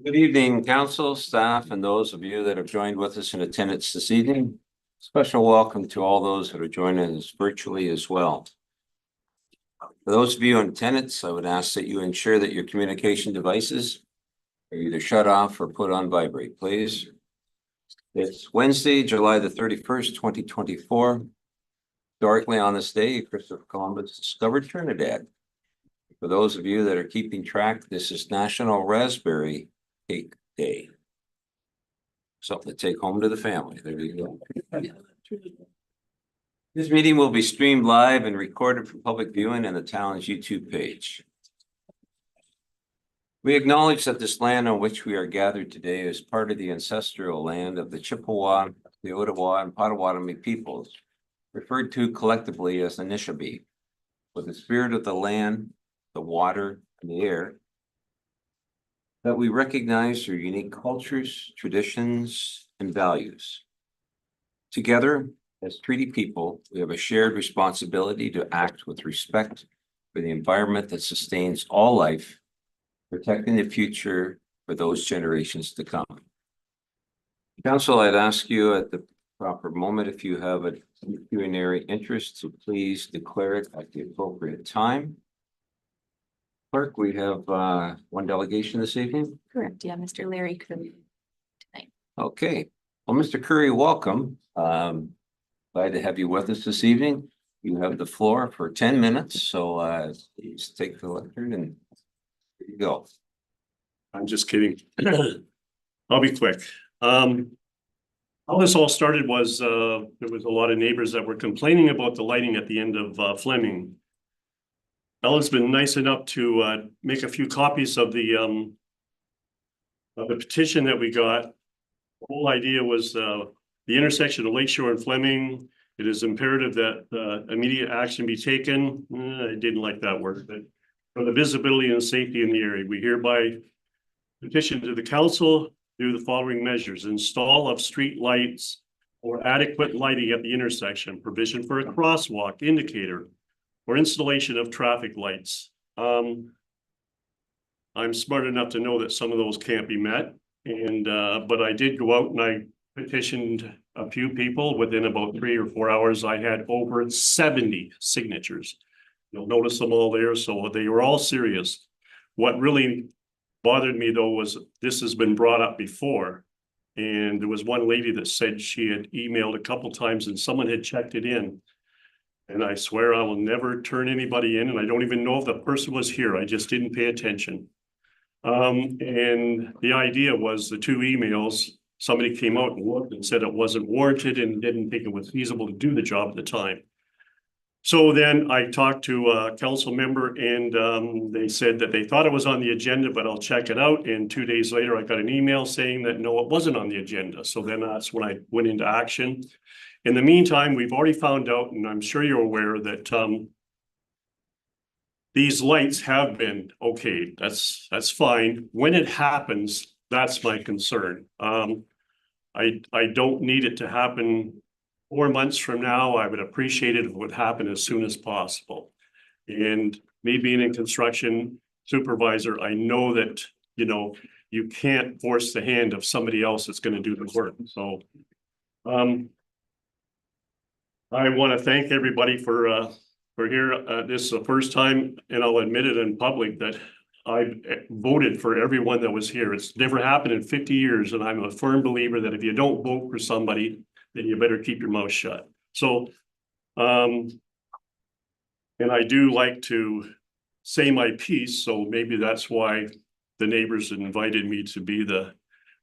Good evening, council, staff, and those of you that have joined with us in attendance this evening. Special welcome to all those that are joining us virtually as well. For those of you in attendance, I would ask that you ensure that your communication devices are either shut off or put on vibrate, please. It's Wednesday, July the 31st, 2024. Historically on this day, Christopher Columbus discovered Trinidad. For those of you that are keeping track, this is National Raspberry Cake Day. Something to take home to the family. There you go. This meeting will be streamed live and recorded for public viewing on the town's YouTube page. We acknowledge that this land on which we are gathered today is part of the ancestral land of the Chippewa, the Ottawa, and Potawatomi peoples, referred to collectively as the Anishinaabe. With the spirit of the land, the water, and the air, that we recognize their unique cultures, traditions, and values. Together, as treaty people, we have a shared responsibility to act with respect for the environment that sustains all life, protecting the future for those generations to come. Council, I'd ask you at the proper moment, if you have a pecuniary interest, to please declare it at the appropriate time. Clerk, we have one delegation this evening. Correct. Yeah, Mr. Larry Curry tonight. Okay. Well, Mr. Curry, welcome. Glad to have you with us this evening. You have the floor for 10 minutes, so please take the lectern and here you go. I'm just kidding. I'll be quick. How this all started was there was a lot of neighbors that were complaining about the lighting at the end of Fleming. Ella's been nice enough to make a few copies of the petition that we got. The whole idea was the intersection of Lakeshore and Fleming. It is imperative that immediate action be taken. I didn't like that word, but for the visibility and safety in the area, we hereby petition to the council do the following measures: install of street lights or adequate lighting at the intersection, provision for a crosswalk indicator, or installation of traffic lights. I'm smart enough to know that some of those can't be met, and but I did go out and I petitioned a few people. Within about 3 or 4 hours, I had over 70 signatures. You'll notice them all there, so they were all serious. What really bothered me though was this has been brought up before, and there was one lady that said she had emailed a couple times and someone had checked it in. And I swear I will never turn anybody in, and I don't even know if the person was here. I just didn't pay attention. And the idea was the 2 emails, somebody came out and looked and said it wasn't warranted and didn't think it was feasible to do the job at the time. So then I talked to a council member and they said that they thought it was on the agenda, but I'll check it out. And 2 days later, I got an email saying that no, it wasn't on the agenda. So then that's when I went into action. In the meantime, we've already found out, and I'm sure you're aware that these lights have been okay. That's fine. When it happens, that's my concern. I don't need it to happen 4 months from now. I would appreciate it if it would happen as soon as possible. And me being a construction supervisor, I know that, you know, you can't force the hand of somebody else that's going to do the work. So I want to thank everybody for here. This is the first time, and I'll admit it in public, that I voted for everyone that was here. It's never happened in 50 years, and I'm a firm believer that if you don't vote for somebody, then you better keep your mouth shut. So, and I do like to say my piece, so maybe that's why the neighbors invited me to be the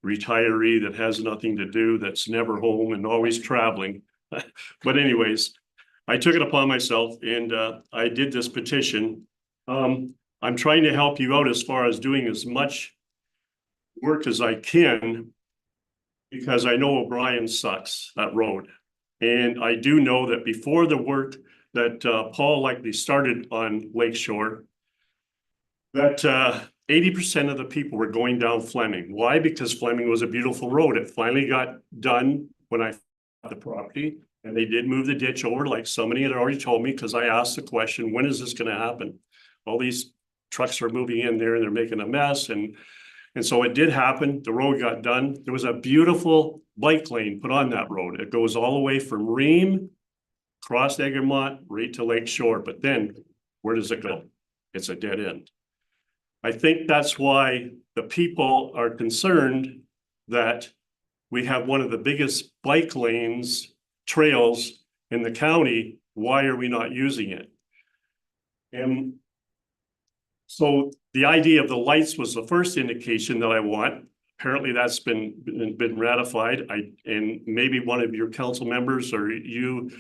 retiree that has nothing to do, that's never home and always traveling. But anyways, I took it upon myself and I did this petition. I'm trying to help you out as far as doing as much work as I can, because I know O'Brien sucks, that road. And I do know that before the work that Paul likely started on Lakeshore, that 80% of the people were going down Fleming. Why? Because Fleming was a beautiful road. It finally got done when I bought the property, and they did move the ditch over, like somebody had already told me, because I asked the question, when is this going to happen? All these trucks are moving in there and they're making a mess, and so it did happen. The road got done. There was a beautiful bike lane put on that road. It goes all the way from Ream, across Egremont, right to Lake Shore. But then where does it go? It's a dead end. I think that's why the people are concerned that we have one of the biggest bike lanes, trails in the county. Why are we not using it? And so the idea of the lights was the first indication that I want. Apparently that's been ratified. And maybe one of your council members or you,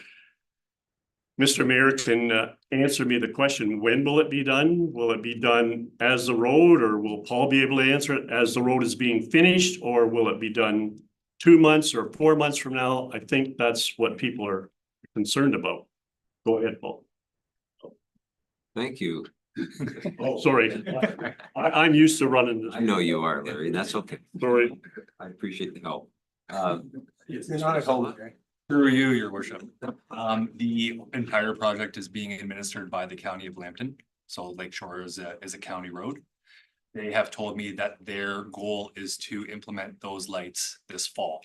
Mr. Mayor, can answer me the question, when will it be done? Will it be done as the road, or will Paul be able to answer it as the road is being finished, or will it be done 2 months or 4 months from now? I think that's what people are concerned about. Go ahead, Paul. Thank you. Oh, sorry. I'm used to running this. I know you are, Larry. That's okay. Sorry. I appreciate the help. Through you, your worship. The entire project is being administered by the county of Plympton. So Lakeshore is a county road. They have told me that their goal is to implement those lights this fall.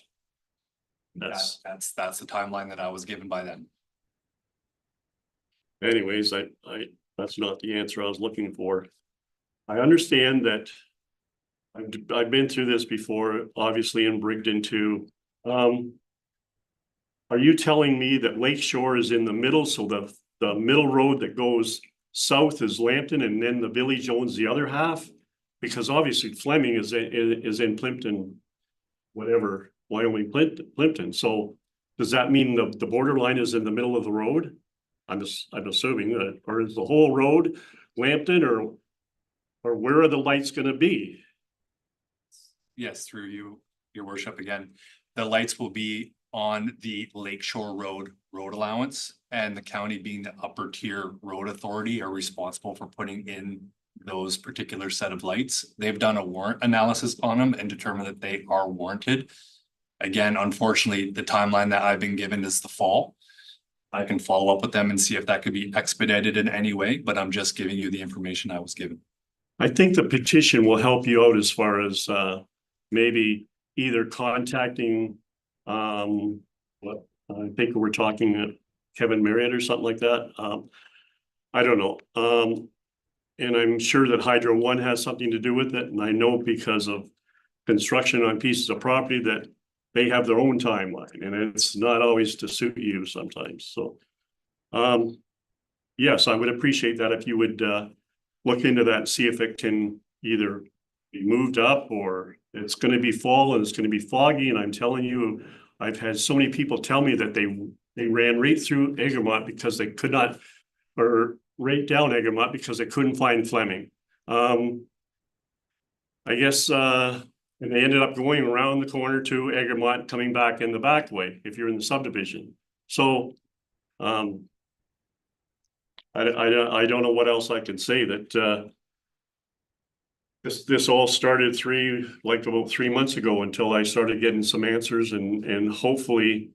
That's the timeline that I was given by them. Anyways, that's not the answer I was looking for. I understand that I've been through this before, obviously in Brigden too. Are you telling me that Lake Shore is in the middle? So the middle road that goes south is Lambton, and then the village owns the other half? Because obviously Fleming is in Plympton, whatever, Wyoming, Plympton. So does that mean the borderline is in the middle of the road? I'm assuming that, or is the whole road Lambton, or where are the lights going to be? Yes, through you, your worship again. The lights will be on the Lakeshore Road allowance, and the county, being the upper tier road authority, are responsible for putting in those particular set of lights. They've done a warrant analysis on them and determined that they are warranted. Again, unfortunately, the timeline that I've been given is the fall. I can follow up with them and see if that could be expedited in any way, but I'm just giving you the information I was given. I think the petition will help you out as far as maybe either contacting what I think we're talking Kevin Marriott or something like that. I don't know. And I'm sure that Hydro One has something to do with it. And I know because of construction on pieces of property that they have their own timeline, and it's not always to suit you sometimes. So yes, I would appreciate that if you would look into that and see if it can either be moved up, or it's going to be fall and it's going to be foggy. And I'm telling you, I've had so many people tell me that they ran right through Egremont because they could not, or right down Egremont because they couldn't find Fleming. I guess and they ended up going around the corner to Egremont, coming back in the back way if you're in the subdivision. So I don't know what else I can say. That this all started about 3 months ago, until I started getting some answers, and hopefully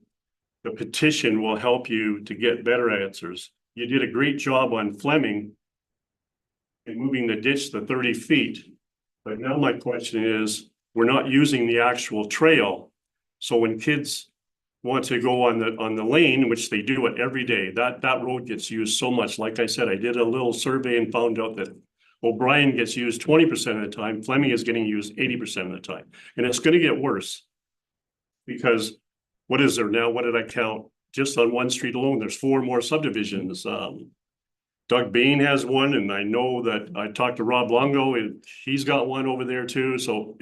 the petition will help you to get better answers. You did a great job on Fleming in moving the ditch to 30 feet. But now my question is, we're not using the actual trail. So when kids want to go on the lane, which they do it every day, that road gets used so much. Like I said, I did a little survey and found out that O'Brien gets used 20% of the time. Fleming is getting used 80% of the time. And it's going to get worse, because what is there now? What did I count? Just on one street alone, there's 4 more subdivisions. Doug Bain has one, and I know that I talked to Rob Longo, and he's got one over there too. So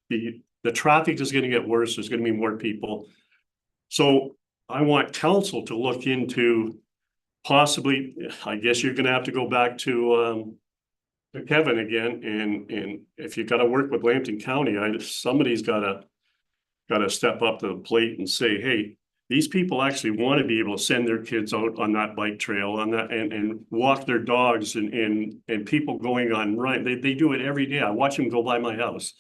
the traffic is going to get worse. There's going to be more people. So I want council to look into possibly, I guess you're going to have to go back to Kevin again, and if you got to work with Lambton County, somebody's got to step up to the plate and say, hey, these people actually want to be able to send their kids out on that bike trail, on that, and walk their dogs, and people going on right. They do it every day. I watch them go by my house.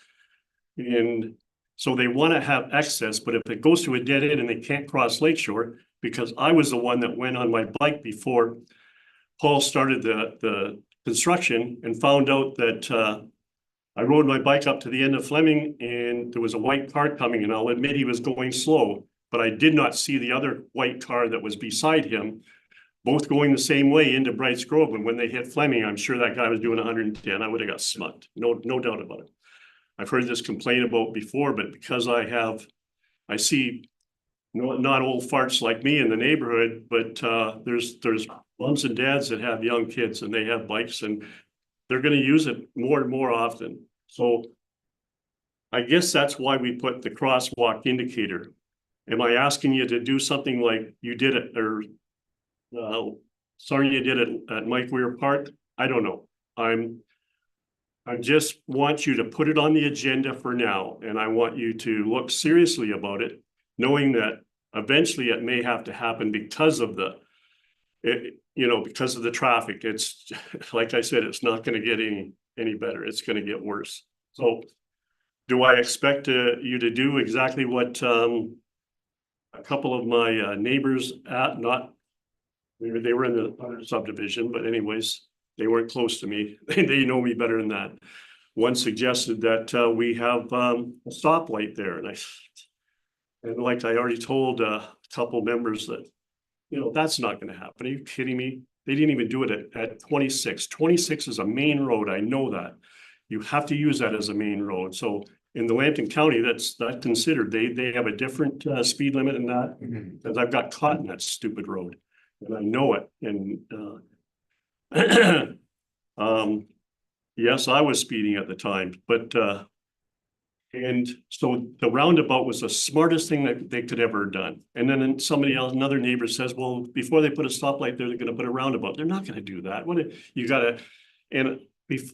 And so they want to have access, but if it goes to a dead end and they can't cross Lakeshore, because I was the one that went on my bike before Paul started the construction and found out that I rode my bike up to the end of Fleming and there was a white car coming, and I'll admit he was going slow, but I did not see the other white car that was beside him, both going the same way into Brights Grove. And when they hit Fleming, I'm sure that guy was doing 110. I would have got smucked. No doubt about it. I've heard this complaint about before, but because I see not old farts like me in the neighborhood, but there's moms and dads that have young kids and they have bikes and they're going to use it more and more often. So I guess that's why we put the crosswalk indicator. Am I asking you to do something like you did it, or sorry you did it at Mike Weir Park? I don't know. I just want you to put it on the agenda for now, and I want you to look seriously about it, knowing that eventually it may have to happen because of because of the traffic. It's like I said, it's not going to get any better. It's going to get worse. So do I expect you to do exactly what a couple of my neighbors they were in the other subdivision, but anyways, they weren't close to me. They know me better than that. One suggested that we have a stoplight there, and like I already told a couple members that, that's not going to happen. Are you kidding me? They didn't even do it at 26. 26 is a main road. I know that. You have to use that as a main road. So in the Lambton County, that's not considered. They have a different speed limit than that, because I've got caught in that stupid road and I know it. And yes, I was speeding at the time, but and so the roundabout was the smartest thing that they could ever have done. And then somebody else, another neighbor says, well, before they put a stoplight there, they're going to put a roundabout. They're not going to do that. You got to, and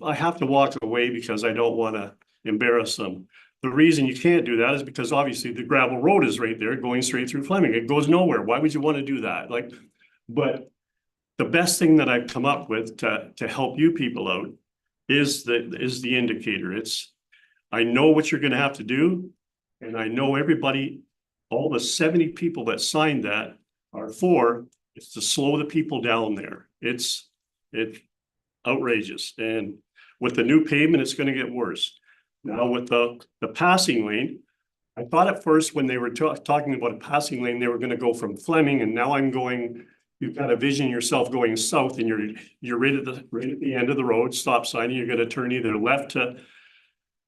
I have to walk away because I don't want to embarrass them. The reason you can't do that is because obviously the gravel road is right there going straight through Fleming. It goes nowhere. Why would you want to do that? But the best thing that I've come up with to help you people out is the indicator. I know what you're going to have to do, and I know everybody, all the 70 people that signed that are for, is to slow the people down there. It's outrageous. And with the new pavement, it's going to get worse. Now with the passing lane, I thought at first when they were talking about a passing lane, they were going to go from Fleming, and now you've got to vision yourself going south, and you're right at the end of the road, stop sign, and you're going to turn either left to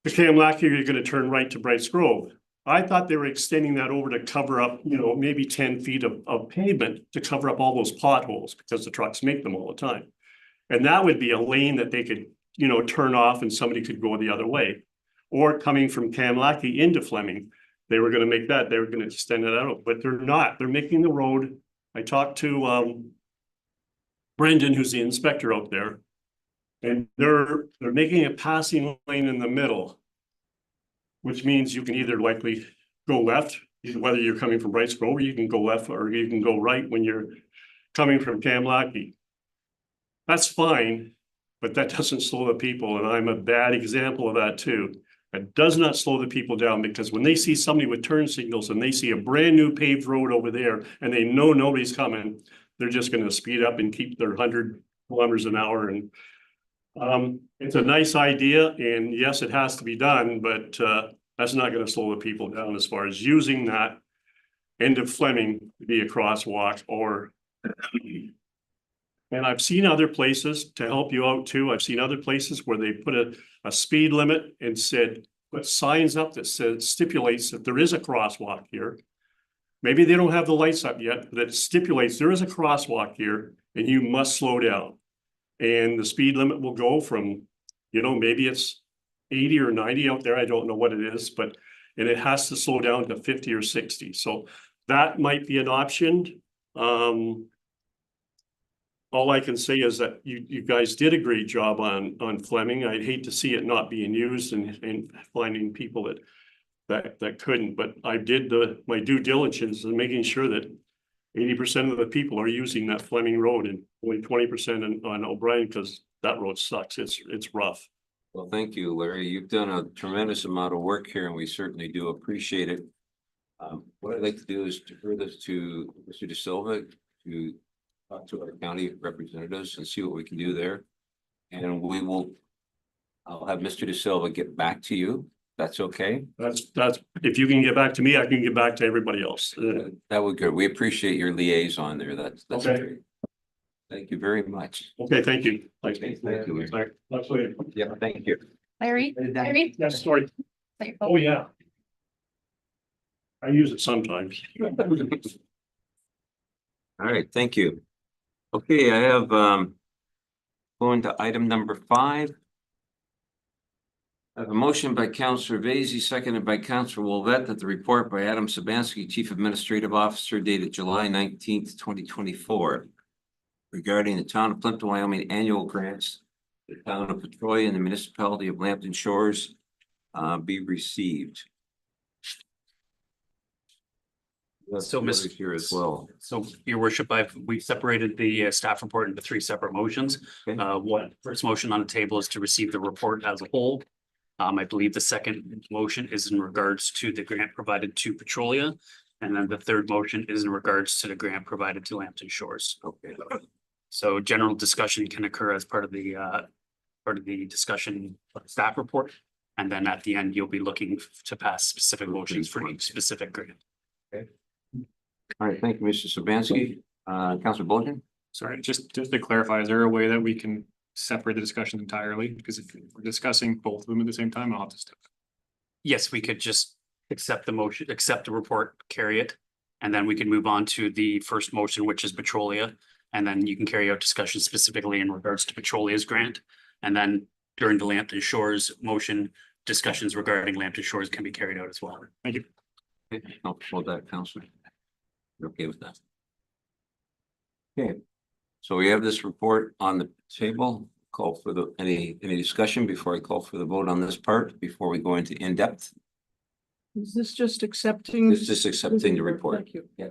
Kamlaki, or you're going to turn right to Brights Grove. I thought they were extending that over to cover up, maybe 10 feet of pavement to cover up all those potholes, because the trucks make them all the time. And that would be a lane that they could, turn off and somebody could go the other way. Or coming from Kamlaki into Fleming, they were going to make that, they were going to extend it out, but they're not. They're making the road. I talked to Brendan, who's the inspector out there, and they're making a passing lane in the middle, which means you can either likely go left, whether you're coming from Brights Grove, or you can go left, or you can go right when you're coming from Kamlaki. That's fine, but that doesn't slow the people, and I'm a bad example of that too. It does not slow the people down, because when they see somebody with turn signals and they see a brand new paved road over there and they know nobody's coming, they're just going to speed up and keep their 100 kilometers an hour. And it's a nice idea, and yes, it has to be done, but that's not going to slow the people down as far as using that end of Fleming to be a crosswalk. And I've seen other places to help you out too. I've seen other places where they put a speed limit and put signs up that stipulates that there is a crosswalk here. Maybe they don't have the lights up yet, but it stipulates there is a crosswalk here and you must slow down. And the speed limit will go from, maybe it's 80 or 90 out there. I don't know what it is, and it has to slow down to 50 or 60. So that might be an option. All I can say is that you guys did a great job on Fleming. I'd hate to see it not being used and finding people that couldn't, but I did my due diligence in making sure that 80% of the people are using that Fleming Road, and only 20% on O'Brien, because that road sucks. It's rough. Well, thank you, Larry. You've done a tremendous amount of work here, and we certainly do appreciate it. What I'd like to do is defer this to Mr. De Silva to talk to our county representatives and see what we can do there. And I'll have Mr. De Silva get back to you. That's okay. That's, if you can get back to me, I can get back to everybody else. That would good. We appreciate your liaison there. That's Okay. great. Thank you very much. Okay, thank you. Thanks. Okay, thank you. Sorry. That's later. Yeah, thank you. Larry? Larry? Yes, sorry. Is that your Oh, phone? yeah. I use it sometimes. All right, thank you. Okay, I have going to item number 5. I have a motion by Councillor Vaizey, seconded by Councillor Wolvette, that the report by Adam Sabansky, Chief Administrative Officer, dated July 19th, 2024, regarding the Town of Plympton-Wyoming annual grants, the Town of Petrolia and the municipality of Lambton Shores be received. So, That's here as well. So, your worship, we've separated the staff report into 3 separate motions. Okay. First motion on the table is to receive the report as a whole. I believe the second motion is in regards to the grant provided to Petrolia. And then the third motion is in regards to the grant provided to Lambton Shores. Okay. So general discussion can occur as part of the discussion of the staff report. And then at the end, you'll be looking to pass specific motions for each specific grant. All right, thank you, Mr. Sabansky. Councillor Bolton? Sorry, just to clarify, is there a way that we can separate the discussion entirely? Because if we're discussing both of them at the same time, I'll have to step. Yes, we could just accept the motion, accept the report, carry it. And then we can move on to the first motion, which is Petrolia. And then you can carry out discussion specifically in regards to Petrolia's grant. And then during the Lambton Shores motion, discussions regarding Lambton Shores can be carried out as well. Thank you. Okay, I'll hold that, Councillor. You're okay with that? Okay, so we have this report on the table. Call for any discussion before I call for the vote on this part, before we go into in-depth. Is this just accepting? This is just accepting the report. Thank you. Yeah.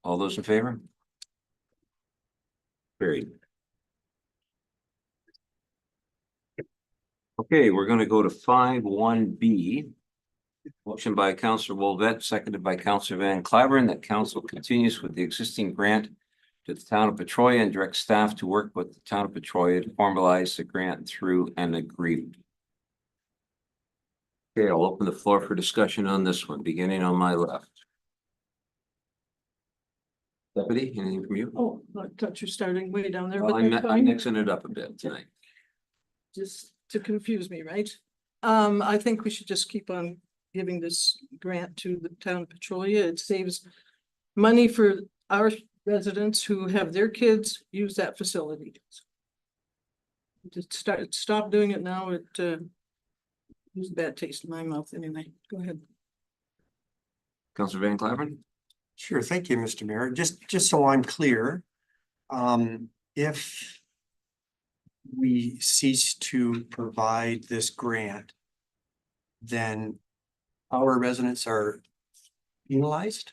All those in favor? Carried. Okay, we're gonna go to 5.1B. Motion by Councillor Wolvette, seconded by Councillor Van Claveren, that council continues with the existing grant to the Town of Petrolia and direct staff to work with the Town of Petrolia to formalize the grant through an agreement. Okay, I'll open the floor for discussion on this one, beginning on my left. Deputy, anything from you? Oh, I thought you're starting way down there, Well, but I'm that's fine. mixing it up a bit tonight. Just to confuse me, right? I think we should just keep on giving this grant to the Town of Petrolia. It saves money for our residents who have their kids use that facility. Just stop doing it now. It leaves a bad taste in my mouth anyway. Go ahead. Councillor Van Claveren? Sure, thank you, Mr. Mayor. Just so I'm clear, if we cease to provide this grant, then our residents are penalized?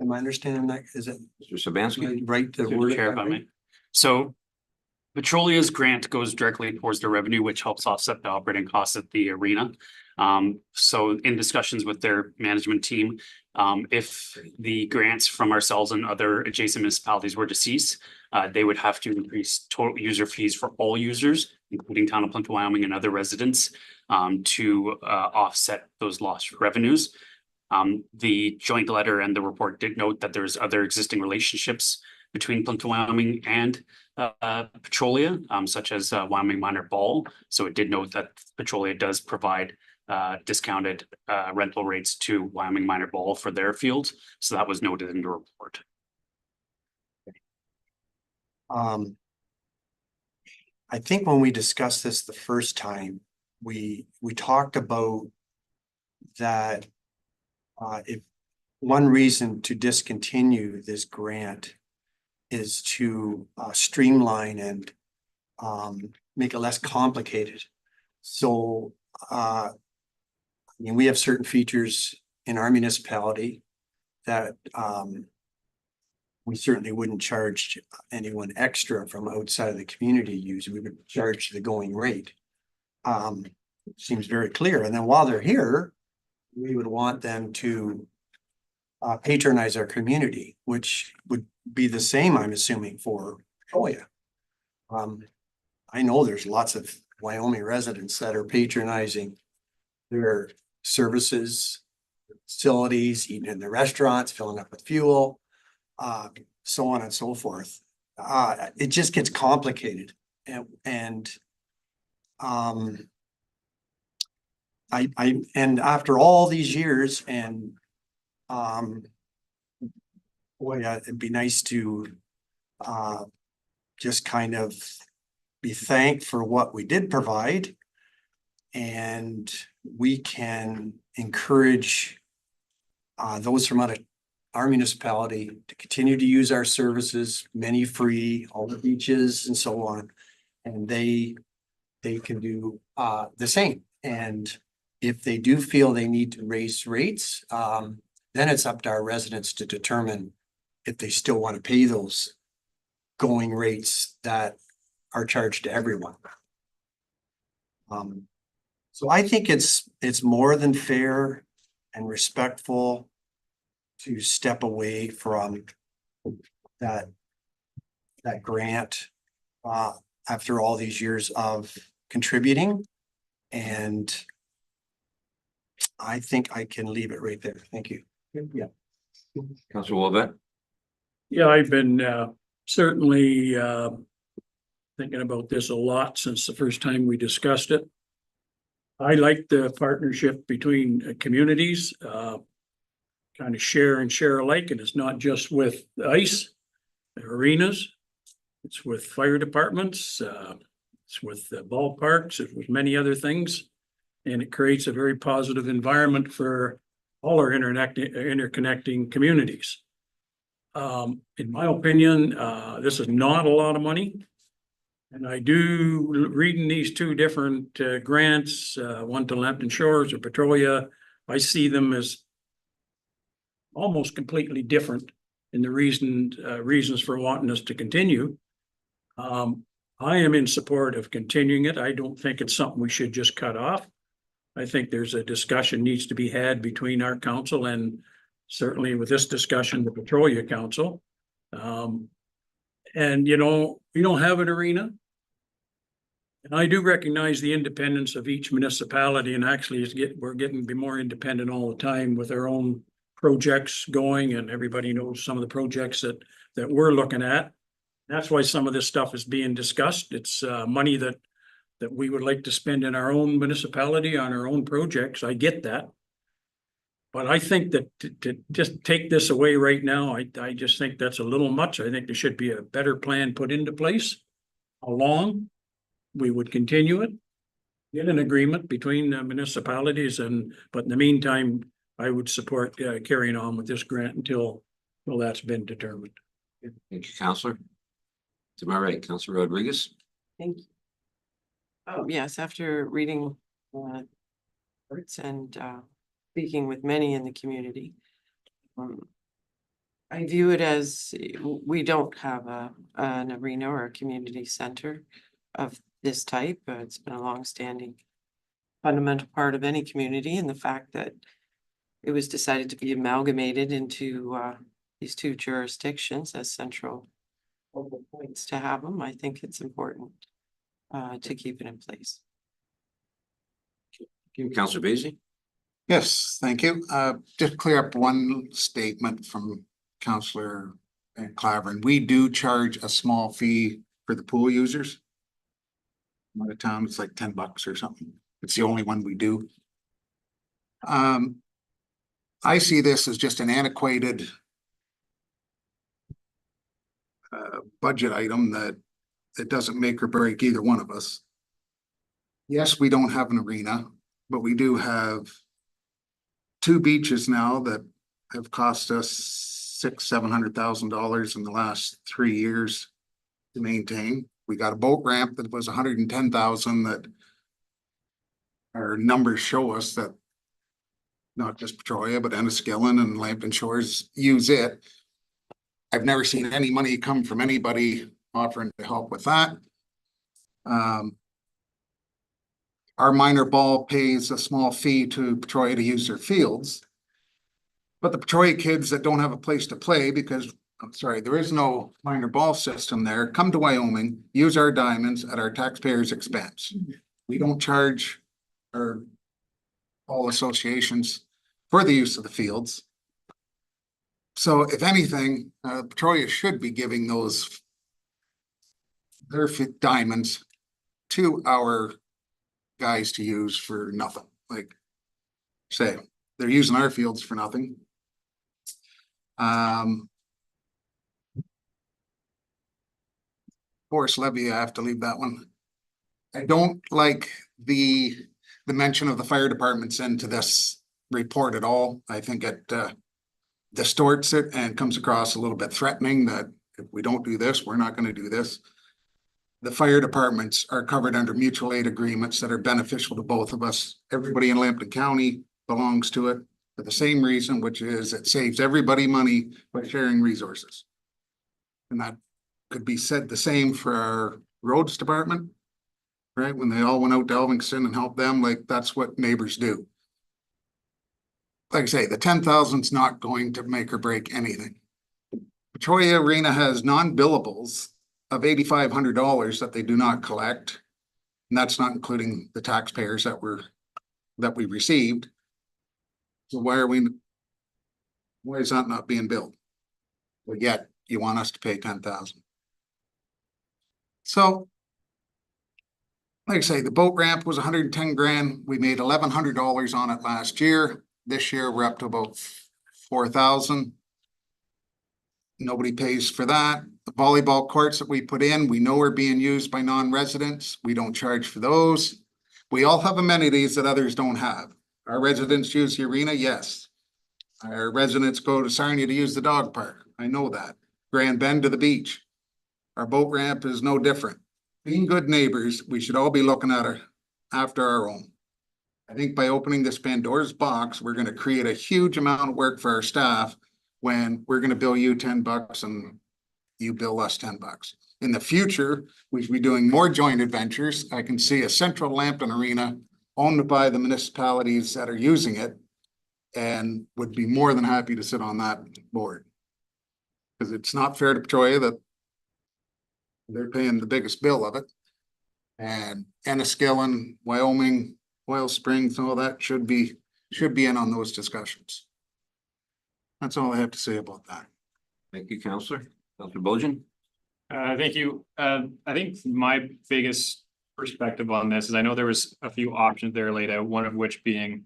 Am I understanding that? Is it Mr. Sabansky? right? The Through word the chair, if I may. So Petrolia's grant goes directly towards the revenue, which helps offset the operating costs at the arena. So in discussions with their management team, if the grants from ourselves and other adjacent municipalities were to cease, they would have to increase total user fees for all users, including Town of Plympton-Wyoming and other residents, to offset those lost revenues. The joint letter and the report did note that there's other existing relationships between Plympton-Wyoming and Petrolia, such as Wyoming Minor Ball. So it did note that Petrolia does provide discounted rental rates to Wyoming Minor Ball for their fields. So that was noted in the report. I think when we discussed this the first time, we talked about that if one reason to discontinue this grant is to streamline and make it less complicated. So I mean, we have certain features in our municipality that we certainly wouldn't charge anyone extra from outside of the community use. We would charge the going rate. Seems very clear. And then while they're here, we would want them to patronize our community, which would be the same, I'm assuming, for Petrolia. I know there's lots of Wyoming residents that are patronizing their services, facilities, eating in the restaurants, filling up with fuel, so on and so forth. It just gets complicated and and after all these years and boy, it'd be nice to just kind of be thanked for what we did provide. And we can encourage those from out of our municipality to continue to use our services, many free, all the beaches and so on. And they can do the same. And if they do feel they need to raise rates, then it's up to our residents to determine if they still want to pay those going rates that are charged to everyone. So I think it's more than fair and respectful to step away from that grant after all these years of contributing. And I think I can leave it right there. Thank you. Yeah. Councilor Wolbett? Yeah, I've been certainly thinking about this a lot since the first time we discussed it. I like the partnership between communities, kind of share and share alike, and it's not just with the ice, the arenas. It's with fire departments, it's with the ballparks, it's with many other things. And it creates a very positive environment for all our interconnecting communities. In my opinion, this is not a lot of money. And I do, reading these two different grants, one to Plympton Shores or Petrolia, I see them as almost completely different in the reasons for wanting us to continue. I am in support of continuing it. I don't think it's something we should just cut off. I think there's a discussion needs to be had between our council and certainly with this discussion, the Petrolia Council. And you know, we don't have an arena. And I do recognize the independence of each municipality, and actually we're getting to be more independent all the time with our own projects going, and everybody knows some of the projects that we're looking at. That's why some of this stuff is being discussed. It's money that we would like to spend in our own municipality on our own projects. I get that. But I think that to just take this away right now, I just think that's a little much. I think there should be a better plan put into place. How long we would continue it, get an agreement between the municipalities, but in the meantime, I would support carrying on with this grant until that's been determined. Thank you, Councilor. To my right, Councilor Rodriguez. Thank you. Oh, yes, after reading reports and speaking with many in the community, I view it as we don't have an arena or a community center of this type. It's been a long-standing fundamental part of any community, and the fact that it was decided to be amalgamated into these two jurisdictions as central focal points to have them, I think it's important to keep it in place. Councilor Basie? Yes, thank you. Just clear up one statement from Councillor Claveren. We do charge a small fee for the pool users. Out of town, it's like $10 or something. It's the only one we do. I see this as just an antiquated budget item that it doesn't make or break either one of us. Yes, we don't have an arena, but we do have two beaches now that have cost us $600,000-700,000 in the last 3 years to maintain. We got a boat ramp that was $110,000 that our numbers show us that not just Petrolia, but Enniskillen and Plympton Shores use it. I've never seen any money come from anybody offering to help with that. Our minor ball pays a small fee to Petrolia to use their fields. But the Petrolia kids that don't have a place to play because sorry, there is no minor ball system there. Come to Wyoming, use our diamonds at our taxpayers' expense. We don't charge our all associations for the use of the fields. So if anything, Petrolia should be giving those their diamonds to our guys to use for nothing. Like say, they're using our fields for nothing. Forest levy, I have to leave that one. I don't like the mention of the fire departments into this report at all. I think it distorts it and comes across a little bit threatening that if we don't do this, we're not going to do this. The fire departments are covered under mutual aid agreements that are beneficial to both of us. Everybody in Plympton County belongs to it for the same reason, which is it saves everybody money by sharing resources. And that could be said the same for our roads department, right? When they all went out to Elvingston and helped them, like that's what neighbors do. Like I say, the 10,000 is not going to make or break anything. Petrolia Arena has non-billables of $8,500 that they do not collect. And that's not including the taxpayers that we received. So why is that not being billed? But yet you want us to pay 10,000. So like I say, the boat ramp was 110 grand. We made $1,100 on it last year. This year we're up to about 4,000. Nobody pays for that. The volleyball courts that we put in, we know are being used by non-residents. We don't charge for those. We all have amenities that others don't have. Our residents use the arena, yes. Our residents go to Sarnia to use the dog park. I know that. Grand Bend to the beach. Our boat ramp is no different. Being good neighbors, we should all be looking at after our own. I think by opening this Pandora's box, we're going to create a huge amount of work for our staff when we're going to bill you $10 and you bill us $10. In the future, we should be doing more joint adventures. I can see a central Lambton arena owned by the municipalities that are using it and would be more than happy to sit on that board. Because it's not fair to Petrolia that they're paying the biggest bill of it. And Enniskillen, Wyoming, Oil Springs, all that should be in on those discussions. That's all I have to say about that. Thank you, Councillor. Councillor Bojan? Thank you. I think my biggest perspective on this is I know there was a few options there laid out, one of which being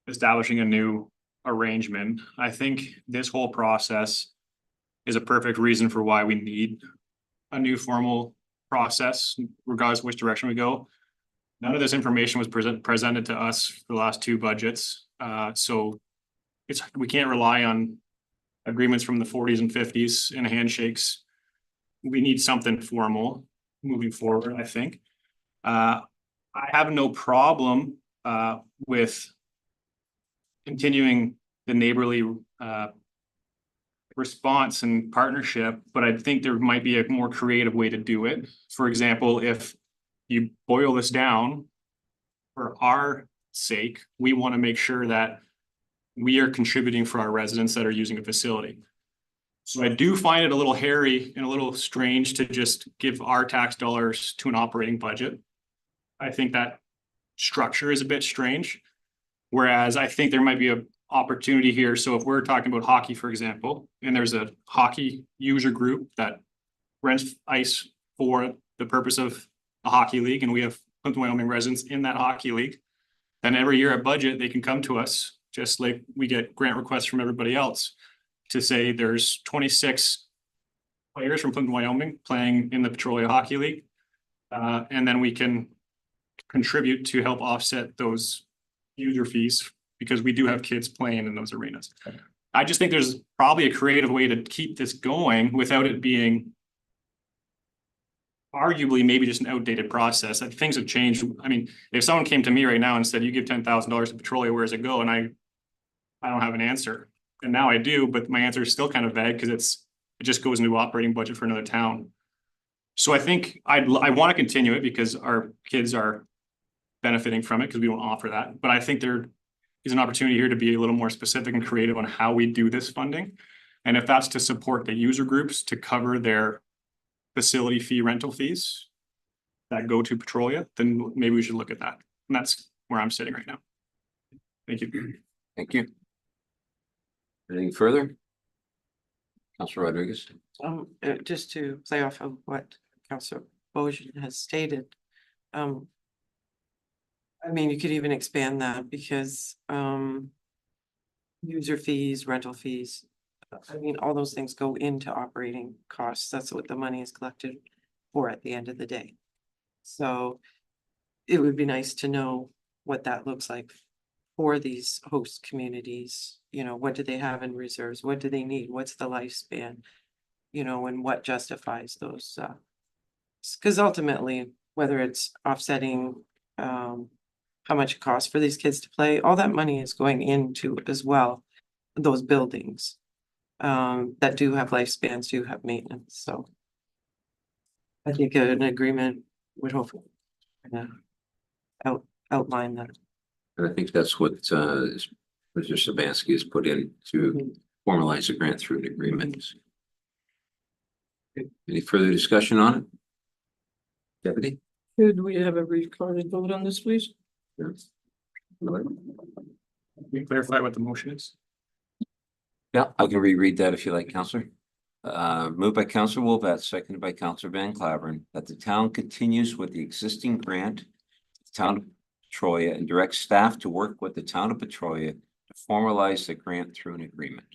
establishing a new arrangement. I think this whole process is a perfect reason for why we need a new formal process, regardless of which direction we go. None of this information was presented to us for the last two budgets. So we can't rely on agreements from the 40s and 50s and handshakes. We need something formal moving forward, I think. I have no problem with continuing the neighborly response and partnership, but I think there might be a more creative way to do it. For example, if you boil this down, for our sake, we want to make sure that we are contributing for our residents that are using a facility. So I do find it a little hairy and a little strange to just give our tax dollars to an operating budget. I think that structure is a bit strange. Whereas I think there might be an opportunity here. So if we're talking about hockey, for example, and there's a hockey user group that rents ice for the purpose of a hockey league, and we have Plympton-Wyoming residents in that hockey league, then every year at budget, they can come to us, just like we get grant requests from everybody else, to say there's 26 players from Plympton-Wyoming playing in the Petrolia Hockey League. And then we can contribute to help offset those user fees because we do have kids playing in those arenas. I just think there's probably a creative way to keep this going without it being arguably maybe just an outdated process. Things have changed. I mean, if someone came to me right now and said, you give $10,000 to Petrolia, where does it go? And I don't have an answer. And now I do, but my answer is still kind of vague because it just goes into operating budget for another town. So I think I want to continue it because our kids are benefiting from it because we don't offer that. But I think there is an opportunity here to be a little more specific and creative on how we do this funding. And if that's to support the user groups to cover their facility fee rental fees that go to Petrolia, then maybe we should look at that. And that's where I'm sitting right now. Thank you. Thank you. Anything further? Councilor Rodriguez? Just to play off of what Councilor Bojan has stated. I mean, you could even expand that because, user fees, rental fees. I mean, all those things go into operating costs. That's what the money is collected for at the end of the day. So it would be nice to know what that looks like for these host communities. You know, what do they have in reserves? What do they need? What's the lifespan? You know, and what justifies those, because ultimately, whether it's offsetting, how much it costs for these kids to play, all that money is going into as well, those buildings. That do have lifespans, do have maintenance, so. I think an agreement would hopefully outline that. And I think that's what Mr. Sabansky has put in to formalize the grant through an agreement. Any further discussion on it? Deputy? Could we have a recorded vote on this, please? Can you clarify what the motion is? Yeah, I can reread that if you like, Counselor. Moved by Counselor Wolvat, seconded by Counselor Van Claveren, that the town continues with the existing grant, the town of Petrolia, and directs staff to work with the town of Petrolia to formalize the grant through an agreement.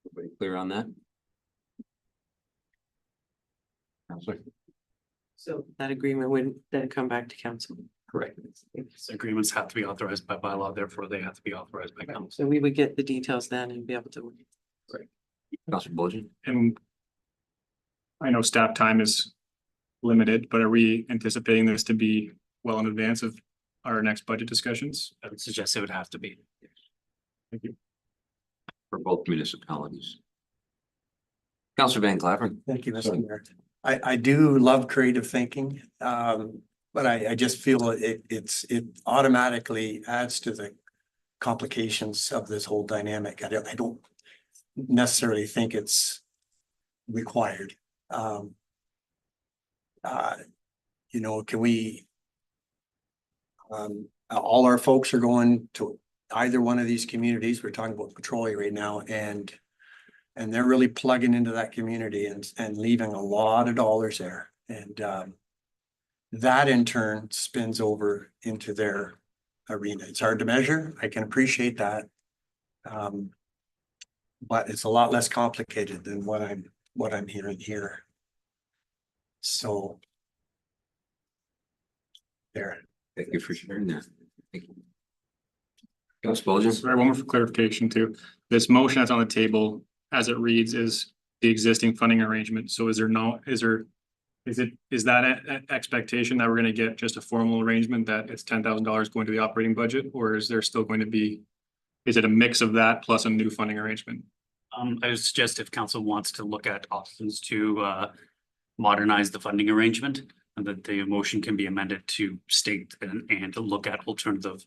Everybody clear on that? Counselor? So that agreement would then come back to council. Correct. Agreements have to be authorized by bylaw, therefore they have to be authorized by council. So we would get the details then and be able to. Counselor Bojan? And I know staff time is limited, but are we anticipating this to be well in advance of our next budget discussions? I would suggest it would have to be. Thank you. For both municipalities. Counselor Van Claveren? Thank you, Mr. Mayor. I do love creative thinking, but I just feel it automatically adds to the complications of this whole dynamic. I don't necessarily think it's required. You know, can we? All our folks are going to either one of these communities. We're talking about Petrolia right now, and they're really plugging into that community and leaving a lot of dollars there. And that in turn spins over into their arena. It's hard to measure. I can appreciate that. But it's a lot less complicated than what I'm hearing here. So there. Thank you for sharing that. Thank you. Counselor Bojan? Sorry, one more for clarification too. This motion that's on the table, as it reads, is the existing funding arrangement. So is that an expectation that we're gonna get just a formal arrangement that it's $10,000 going to the operating budget, or is there still going to be, is it a mix of that plus a new funding arrangement? I would suggest if council wants to look at options to modernize the funding arrangement, and that the motion can be amended to state and to look at alternative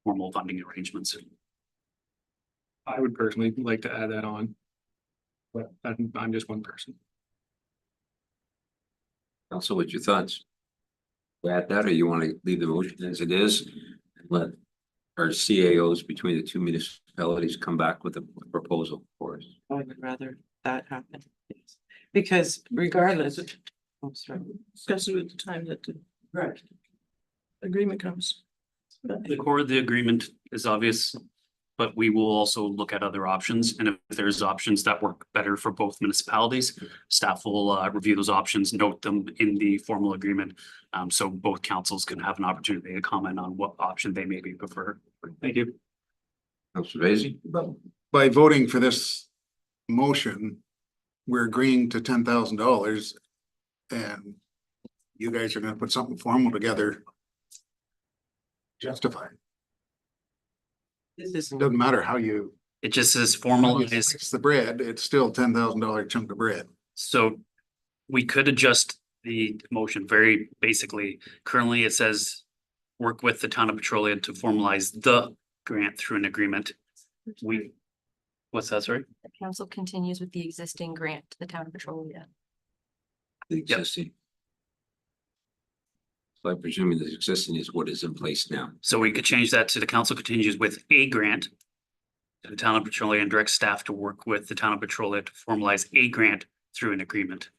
formal funding arrangements. I would personally like to add that on. But I'm just one person. Council, what's your thoughts? Add that, or you want to leave the motion as it is and let our CAOs between the two municipalities come back with a proposal for us? I would rather that happen. Yes. Because regardless. Oh, sorry. Discuss it at the time that the Right. agreement comes. The core of the agreement is obvious, but we will also look at other options. And if there's options that work better for both municipalities, staff will review those options, note them in the formal agreement. So both councils can have an opportunity to comment on what option they maybe prefer. Thank you. Councilor Vacy? By voting for this motion, we're agreeing to $10,000. And you guys are gonna put something formal together. Justified. This isn't. Doesn't matter how you. It just says It's formalized. the bread, it's still $10,000 chunk of bread. So we could adjust the motion very basically. Currently, it says work with the town of Petrolia to formalize the grant through an agreement. We What's that, sorry? The council continues with the existing grant to the town of Petrolia. The existing. So I'm presuming the existing is what is in place now. So we could change that to the council continues with a grant to the town of Petrolia and direct staff to work with the town of Petrolia to formalize a grant through an agreement.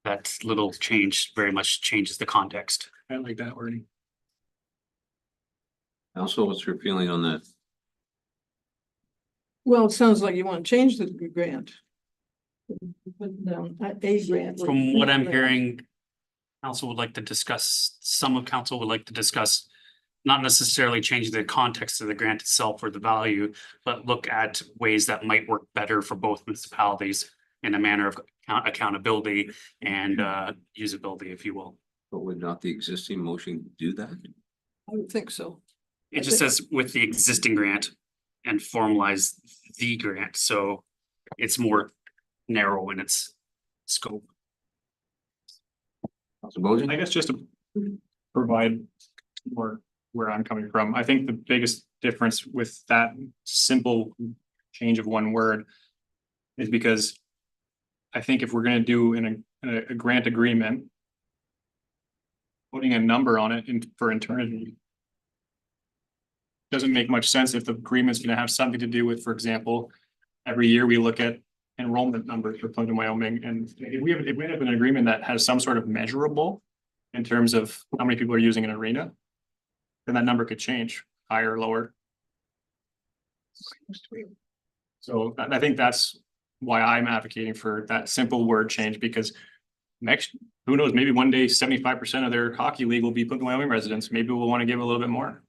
That little change very much changes the context. I like that wording. Also, what's your feeling on that? Well, it sounds like you want to change the grant. Put down a grant. From what I'm hearing, council would like to discuss, some of council would like to discuss not necessarily changing the context of the grant itself or the value, but look at ways that might work better for both municipalities in a manner of accountability and usability, if you will. But would not the existing motion do that? I would think so. It just says with the existing grant and formalize the grant, so it's more narrow in its scope. Councilor Bojan? I guess just to provide more where I'm coming from, I think the biggest difference with that simple change of one word is because I think if we're gonna do a grant agreement, putting a number on it for eternity doesn't make much sense if the agreement's gonna have something to do with, for example, every year we look at enrollment numbers for Plympton-Wyoming, and if we have an agreement that has some sort of measurable in terms of how many people are using an arena, then that number could change higher or lower. So I think that's why I'm advocating for that simple word change, because next, who knows, maybe one day 75% of their hockey league will be Plympton-Wyoming residents. Maybe we'll want to give a little bit more.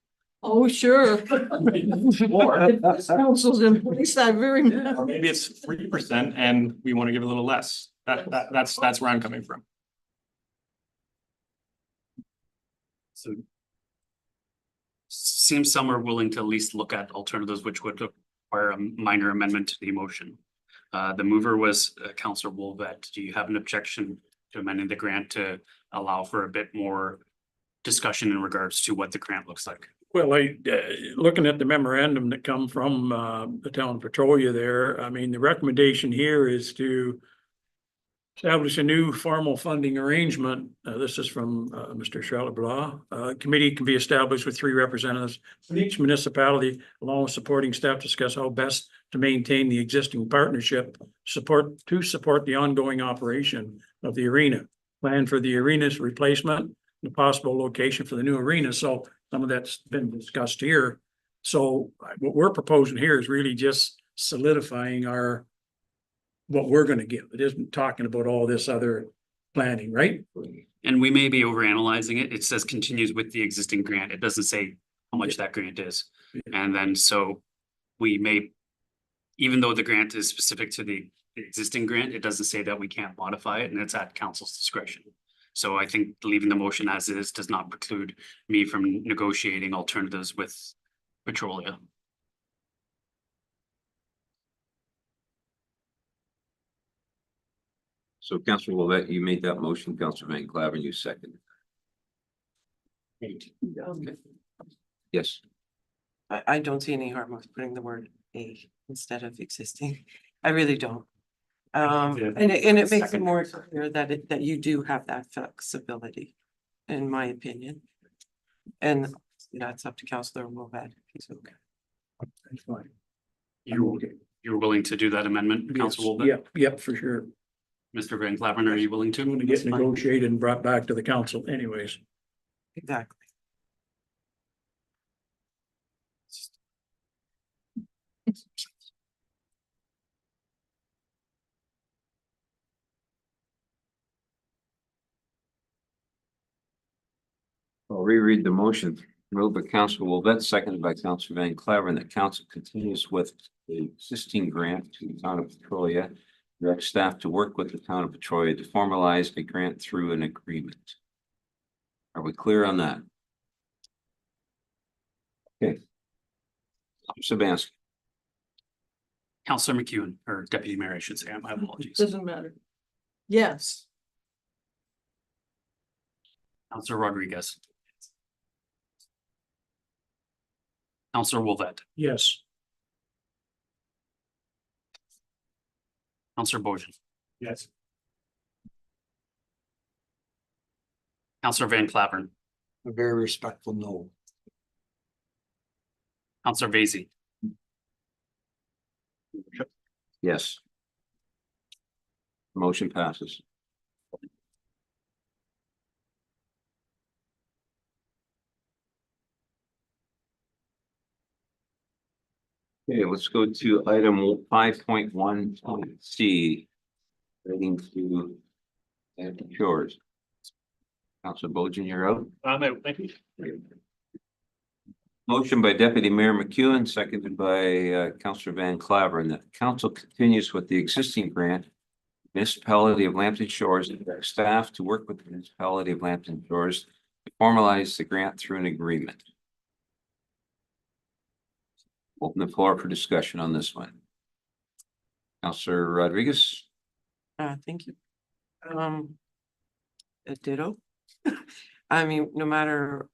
Oh, sure. Or If this council's in place, I very much. or maybe it's 3% and we want to give a little less. That's where I'm coming from. So seems some are willing to at least look at alternatives which would require a minor amendment to the motion. The mover was Councillor Wolvet. Do you have an objection to amending the grant to allow for a bit more discussion in regards to what the grant looks like? Well, looking at the memorandum that come from the town of Petrolia there, I mean, the recommendation here is to establish a new formal funding arrangement. This is from Mr. Charlotte Blah. Committee can be established with 3 representatives from each municipality, along with supporting staff, to discuss how best to maintain the existing partnership, support the ongoing operation of the arena, plan for the arena's replacement, the possible location for the new arena. So some of that's been discussed here. So what we're proposing here is really just solidifying what we're gonna give. It isn't talking about all this other planning, right? And we may be overanalyzing it. It says continues with the existing grant. It doesn't say how much that grant is. And then so we may, even though the grant is specific to the existing grant, it doesn't say that we can't modify it, and it's at council's discretion. So I think leaving the motion as is does not preclude me from negotiating alternatives with Petrolia. So Councilor Willett, you made that motion, Councilor Van Claveren, you second. Yes, I don't see any harm with putting the word a instead of existing. I really don't. And it makes it more clear that you do have that flexibility, in my opinion. And that's up to Councillor Wolvet. He's okay. That's fine. You're willing to do that amendment, Council Wolbert? Yep, for sure. Mr. Van Claveren, are you willing to? Going to get negotiated and brought back to the council anyways. Exactly. I'll reread the motion. Moved by Councilor Willett, seconded by Councilor Van Claveren, that council continues with the existing grant to the town of Petrolia. Direct staff to work with the town of Petrolia to formalize a grant through an agreement. Are we clear on that? Okay. Sabansky. Councillor McEwen, or Deputy Mayor, I should say. My apologies. Doesn't matter. Yes. Councillor Rodriguez. Councillor Wolvet. Yes. Counselor Bojan, Yes. Counselor Van Claveren, A very respectful no. Counselor Vasey, Yes. Motion passes. Okay, let's go to item 5.1 C. Relating to Shores. Councilor Bojan, you're out. Thank you. Motion by Deputy Mayor McEwen, seconded by Councilor Van Claveren, that council continues with the existing grant. Municipality of Lambton Shores and their staff to work with the municipality of Lambton Shores to formalize the grant through an agreement. Open the floor for discussion on this one. Councilor Rodriguez. Thank you. A ditto. I mean, no matter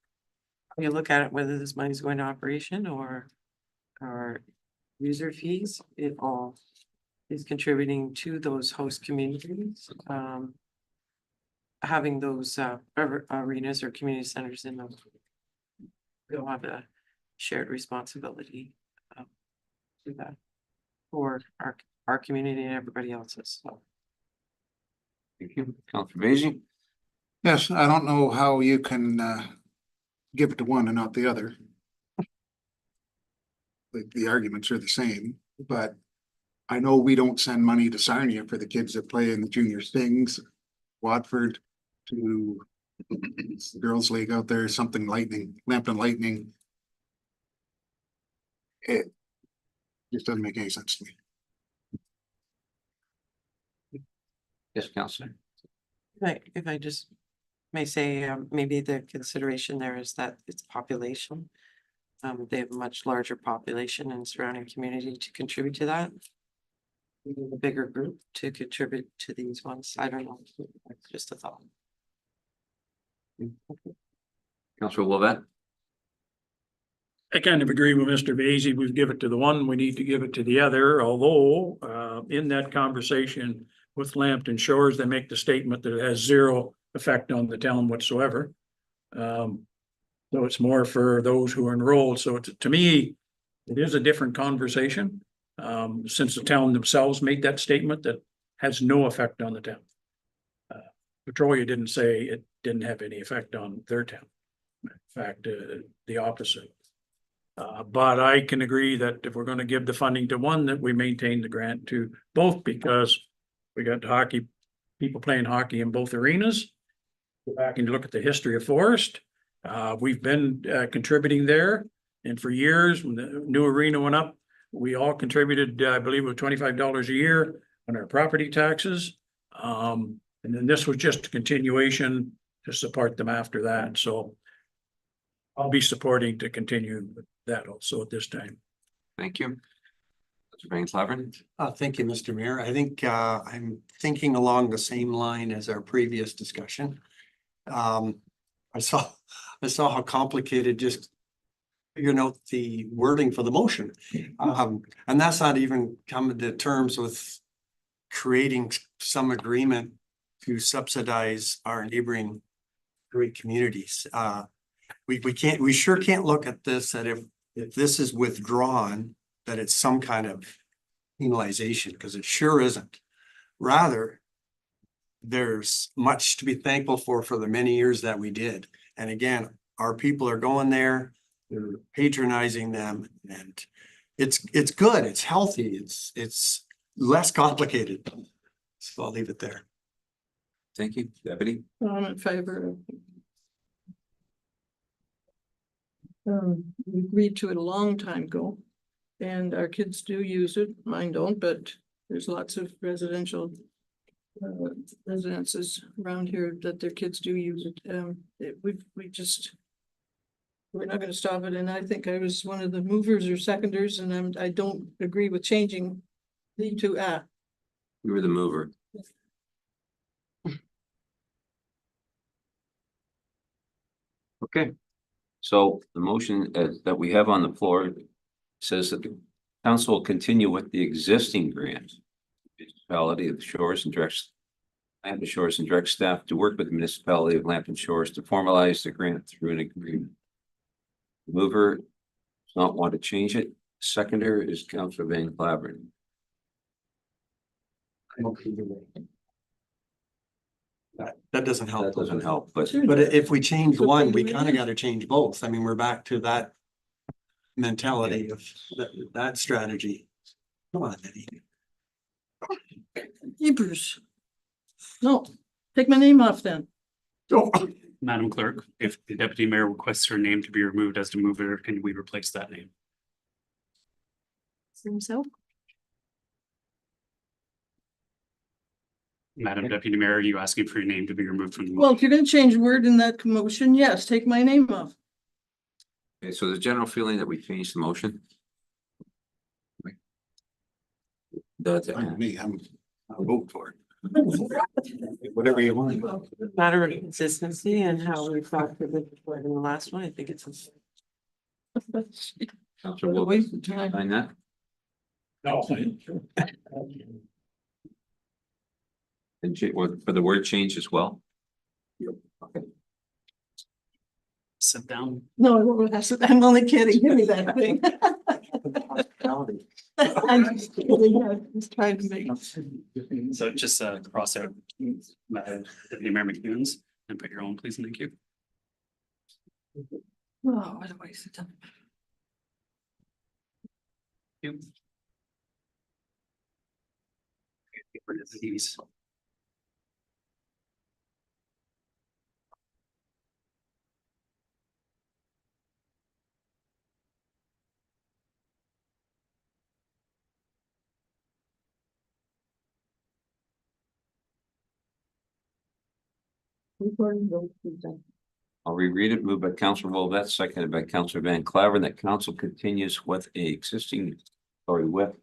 how you look at it, whether this money is going to operation or user fees, it all is contributing to those host communities. Having those arenas or community centers in those. We'll have a shared responsibility to that for our community and everybody else's. So. Thank you. Councilor Vasey. Yes, I don't know how you can give it to one and not the other. The arguments are the same, but I know we don't send money to Sarnia for the kids that play in the junior things, Watford to the girls' league out there, something Lightning, Lambton Lightning. It just doesn't make any sense to me. Yes, Councilor. If I just may say, maybe the consideration there is that it's population. They have a much larger population and surrounding community to contribute to that. We need a bigger group to contribute to these ones. I don't know. That's just a thought. Councilor Lovett. I kind of agree with Mr. Vasey. We give it to the one, we need to give it to the other, although in that conversation with Lambton Shores, they make the statement that it has zero effect on the town whatsoever. So it's more for those who are enrolled. So to me, it is a different conversation. Since the town themselves made that statement that has no effect on the town. Petrolia didn't say it didn't have any effect on their town. In fact, the opposite. But I can agree that if we're going to give the funding to one, that we maintain the grant to both, because we got hockey, people playing hockey in both arenas. Go back and look at the history of Forest. We've been contributing there, and for years when the new arena went up, we all contributed, I believe, with $25 a year on our property taxes. And then this was just a continuation to support them after that. So I'll be supporting to continue that also at this time. Thank you. Councilor Van Claveren. Thank you, Mr. Mayor. I think I'm thinking along the same line as our previous discussion. I saw how complicated just figuring out the wording for the motion. And that's not even coming to terms with creating some agreement to subsidize our neighboring great communities. We sure can't look at this that if this is withdrawn, that it's some kind of penalization, because it sure isn't. Rather, there's much to be thankful for the many years that we did. And again, our people are going there, they're patronizing them, and it's good, it's healthy, it's less complicated. So I'll leave it there. Thank you, Deputy. I'm in favor of. We agreed to it a long time ago, and our kids do use it. Mine don't, but there's lots of residential residences around here that their kids do use it. We're not going to stop it, and I think I was one of the movers or seconders, and I don't agree with changing the to at. You were the mover. Okay, so the motion that we have on the floor says that the council will continue with the existing grant municipality of the Shores and directs Lambton Shores and direct staff to work with the municipality of Lambton Shores to formalize the grant through an agreement. The mover does not want to change it. Seconder is Councillor Van Claveren. That doesn't help. That doesn't help, but But if we change one, we kind of got to change both. I mean, we're back to that mentality of that strategy. Come on, Eddie. Hebrews. No, take my name off then. Madam Clerk, if the deputy mayor requests her name to be removed as the mover, can we replace that name? So, Madam Deputy Mayor, are you asking for your name to be removed from the? Well, if you're gonna change word in that motion, yes, take my name off. okay, so the general feeling that we changed the motion. That's it. Me, I'll vote for it. Whatever you want. Matter of consistency and how we thought in the last one, I think it's. Councillor What a Wolf, waste of time. sign that. No. And for the word change as well. Okay. Sit down. No, I won't ask it. I'm only kidding. Give me that thing. I'm just kidding. I'm just trying to make. So just cross out Madam Deputy Mayor McEwen's and put your own, please, and thank you. Oh, what a waste of time. Get rid of these. I'll reread it. Moved by Councillor Volbett, seconded by Councillor Van Claveren, that council continues with with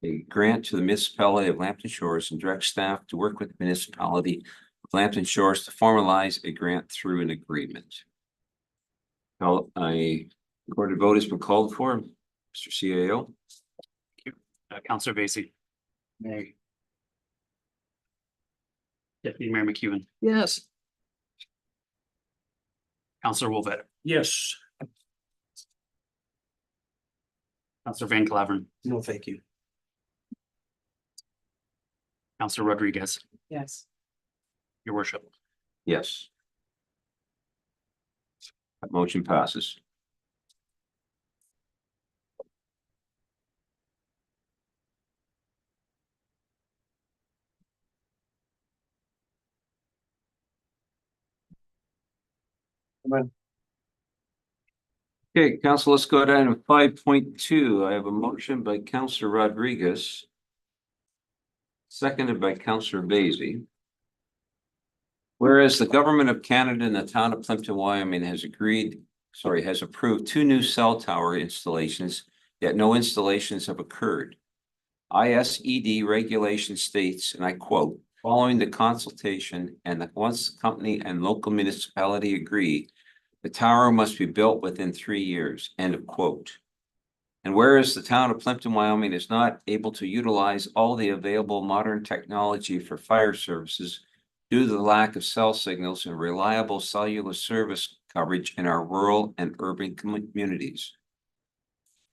a grant to the municipality of Lambton Shores and direct staff to work with the municipality of Lambton Shores to formalize a grant through an agreement. Now, a recorded vote has been called for. Mr. CAO. Councillor Vacy. Nay. Deputy Mayor McEwen, Yes, Councillor Wolvett, Yes. Councillor Van Claveren, No, thank you. Councillor Rodriguez, Yes. your worship. Yes. That motion passes. Okay, council, let's go to item 5.2. I have a motion by Councillor Rodriguez. Seconded by Councillor Vacy. Whereas the government of Canada and the town of Plympton-Wyoming has approved 2 new cell tower installations, yet no installations have occurred. ISED regulation states, and I quote, following the consultation and that once the company and local municipality agree, the tower must be built within 3 years, end of quote. And whereas the town of Plympton-Wyoming is not able to utilize all the available modern technology for fire services due to the lack of cell signals and reliable cellular service coverage in our rural and urban communities.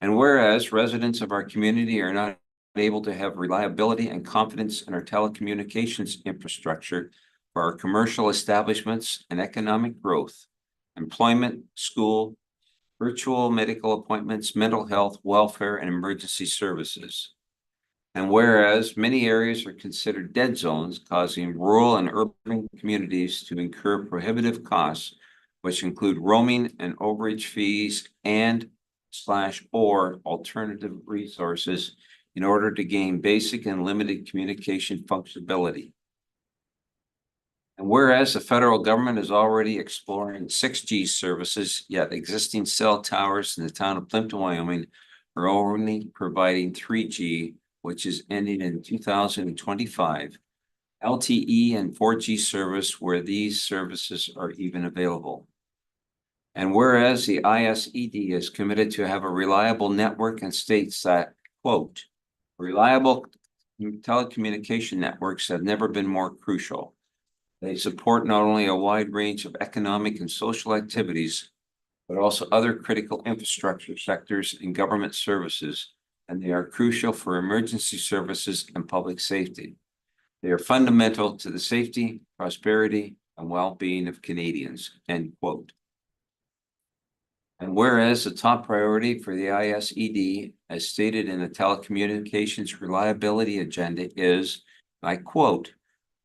And whereas residents of our community are not able to have reliability and confidence in our telecommunications infrastructure for our commercial establishments and economic growth, employment, school, virtual medical appointments, mental health, welfare, and emergency services. And whereas many areas are considered dead zones, causing rural and urban communities to incur prohibitive costs, which include roaming and overage fees and/or alternative resources in order to gain basic and limited communication functionality. And whereas the federal government is already exploring 6G services, yet existing cell towers in the town of Plympton-Wyoming are only providing 3G, which is ending in 2025, LTE and 4G service where these services are even available. And whereas the ISED is committed to have a reliable network and states that, quote, reliable telecommunication networks have never been more crucial. They support not only a wide range of economic and social activities, but also other critical infrastructure sectors and government services, and they are crucial for emergency services and public safety. They are fundamental to the safety, prosperity, and well-being of Canadians, end quote. And whereas the top priority for the ISED, as stated in the telecommunications reliability agenda, is, I quote,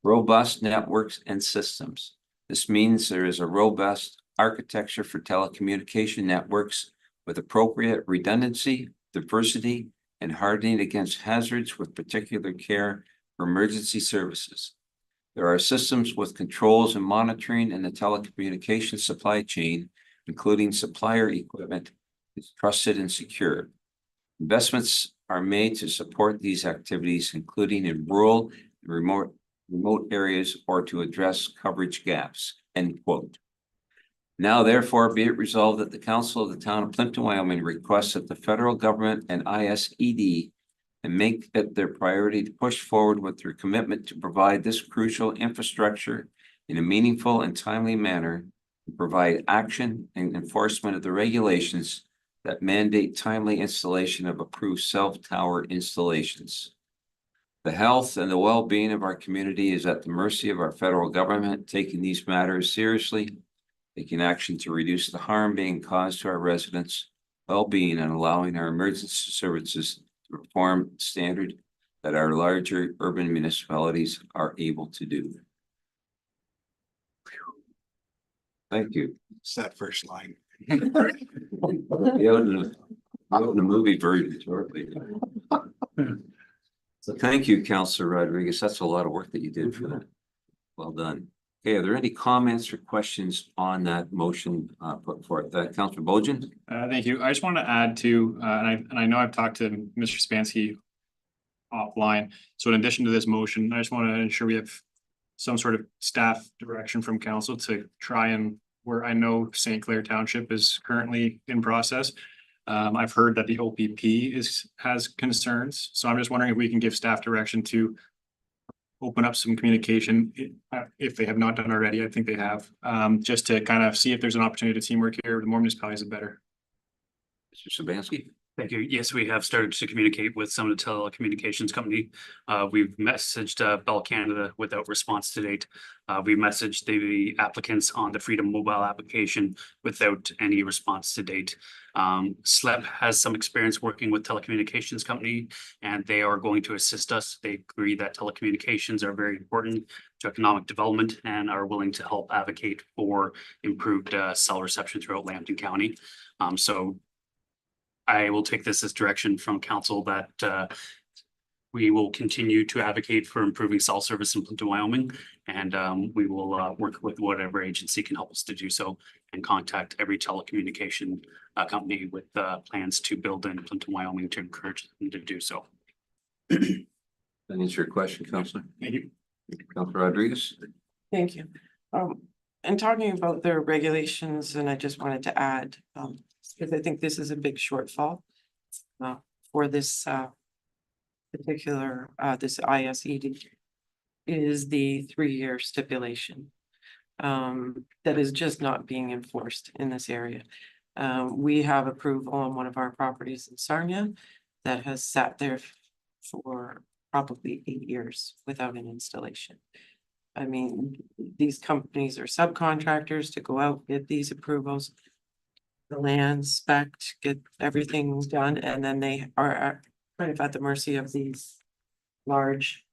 robust networks and systems. This means there is a robust architecture for telecommunication networks with appropriate redundancy, diversity, and hardening against hazards with particular care for emergency services. There are systems with controls and monitoring in the telecommunications supply chain, including supplier equipment, is trusted and secure. Investments are made to support these activities, including in rural and remote areas or to address coverage gaps, end quote. Now therefore be it resolved that the Council of the Town of Plympton-Wyoming requests that the federal government and ISED and make it their priority to push forward with their commitment to provide this crucial infrastructure in a meaningful and timely manner, and provide action and enforcement of the regulations that mandate timely installation of approved self-tower installations. The health and the well-being of our community is at the mercy of our federal government, taking these matters seriously, taking action to reduce the harm being caused to our residents' well-being, and allowing our emergency services to perform standard that our larger urban municipalities are able to do. Thank you. It's that first line. Be out in the movie version shortly. So thank you, Councillor Rodriguez. That's a lot of work that you did for that. Well done. Okay, are there any comments or questions on that motion put forth? Councillor Bojan? Thank you. I just want to add to, and I know I've talked to Mr. Spansky offline. So in addition to this motion, I just want to ensure we have some sort of staff direction from council to try and, where I know St. Clair Township is currently in process. I've heard that the OPP has concerns. So I'm just wondering if we can give staff direction to open up some communication if they have not done already. I think they have, just to kind of see if there's an opportunity to teamwork here. The more municipalities, the better. Mr. Sabansky? Thank you. Yes, we have started to communicate with some of the telecommunications company. We've messaged Bell Canada without response to date. We messaged the applicants on the Freedom Mobile application without any response to date. SLEP has some experience working with telecommunications company, and they are going to assist us. They agree that telecommunications are very important to economic development and are willing to help advocate for improved cell reception throughout Lambton County. So I will take this as direction from council that we will continue to advocate for improving cell service in Plympton-Wyoming, and we will work with whatever agency can help us to do so, and contact every telecommunication company with plans to build in Plympton-Wyoming to encourage them to do so. That answers your question, Councillor. Thank you. Councillor Rodriguez? Thank you. And talking about the regulations, and I just wanted to add, because I think this is a big shortfall for this particular, this ISED, is the 3-year stipulation that is just not being enforced in this area. We have approval on one of our properties in Sarnia that has sat there for probably 8 years without an installation. I mean, these companies are subcontractors to go out, get these approvals, the land spec, get everything done, and then they are kind of at the mercy of these large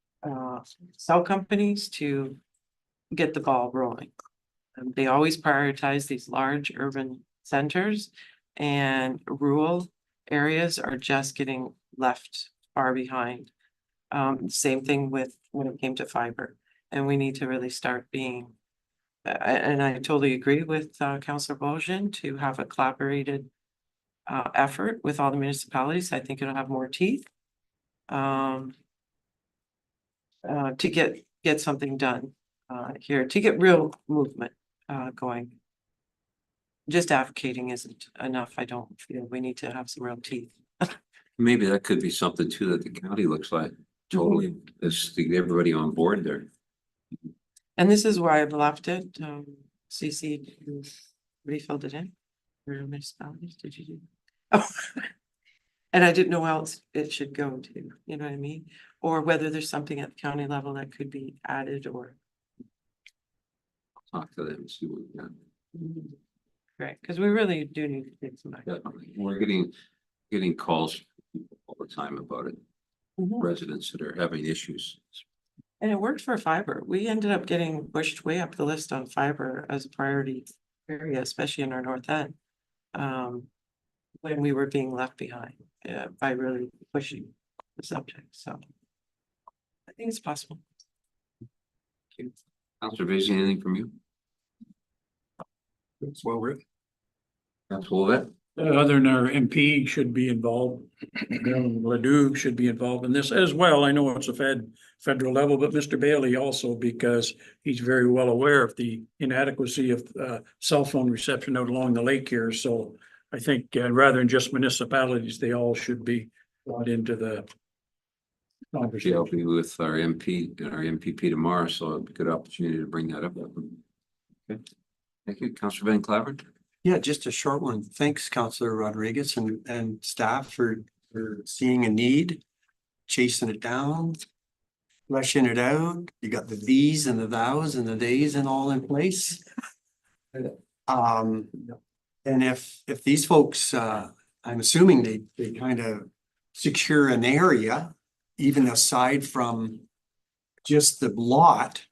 cell companies to get the ball rolling. They always prioritize these large urban centers, and rural areas are just getting left far behind. Same thing with when it came to fiber, and we need to really start being, and I totally agree with Councillor Bojan to have a collaborated effort with all the municipalities. I think it'll have more teeth to get something done here, to get real movement going. Just advocating isn't enough. I don't feel we need to have some real teeth. Maybe that could be something too that the county looks like. totally, let's get everybody on board there. And this is why I've left it, CC, somebody filled it in. Or municipalities, did you do? Oh. And I didn't know how else it should go to, you know what I mean? Or whether there's something at the county level that could be added or. Talk to them and see what we got. Right, because we really do need to get some. Definitely. We're getting calls from people all the time about it, Mhm. residents that are having issues. And it worked for fiber. We ended up getting pushed way up the list on fiber as a priority area, especially in our north end. When we were being left behind, by really pushing the subject, so. I think it's possible. Councilor Vacy, anything from you? It's well written. Councilor Lovett? Other than our MP should be involved, Ledoux should be involved in this as well. I know it's a federal level, but Mr. Bailey also, because he's very well aware of the inadequacy of cell phone reception out along the lake here. So I think rather than just municipalities, they all should be brought into the I'll conversation. be with our MP and our MPP tomorrow, so it'd be a good opportunity to bring that up. Okay. Thank you, Councilor Van Claveren. Yeah, just a short one. Thanks, Councillor Rodriguez and staff for seeing a need, chasing it down, fleshing it out. You got the these and the thous and the theys and all in place. And if these folks, I'm assuming they kind of secure an area, even aside from just the lot,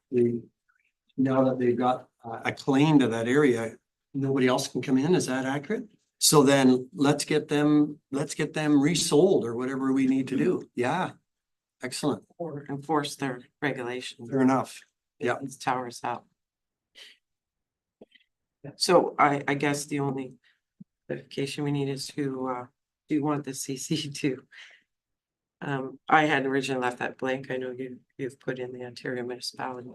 now that they've got a claim to that area, nobody else can come in. Is that accurate? So then let's get them resold or whatever we need to do. Yeah. Excellent. Or enforce their regulations. Fair enough. Yeah. It's towers out. So I guess the only clarification we need is who, do you want the CC to? I had originally left that blank. I know you've put in the Ontario municipality.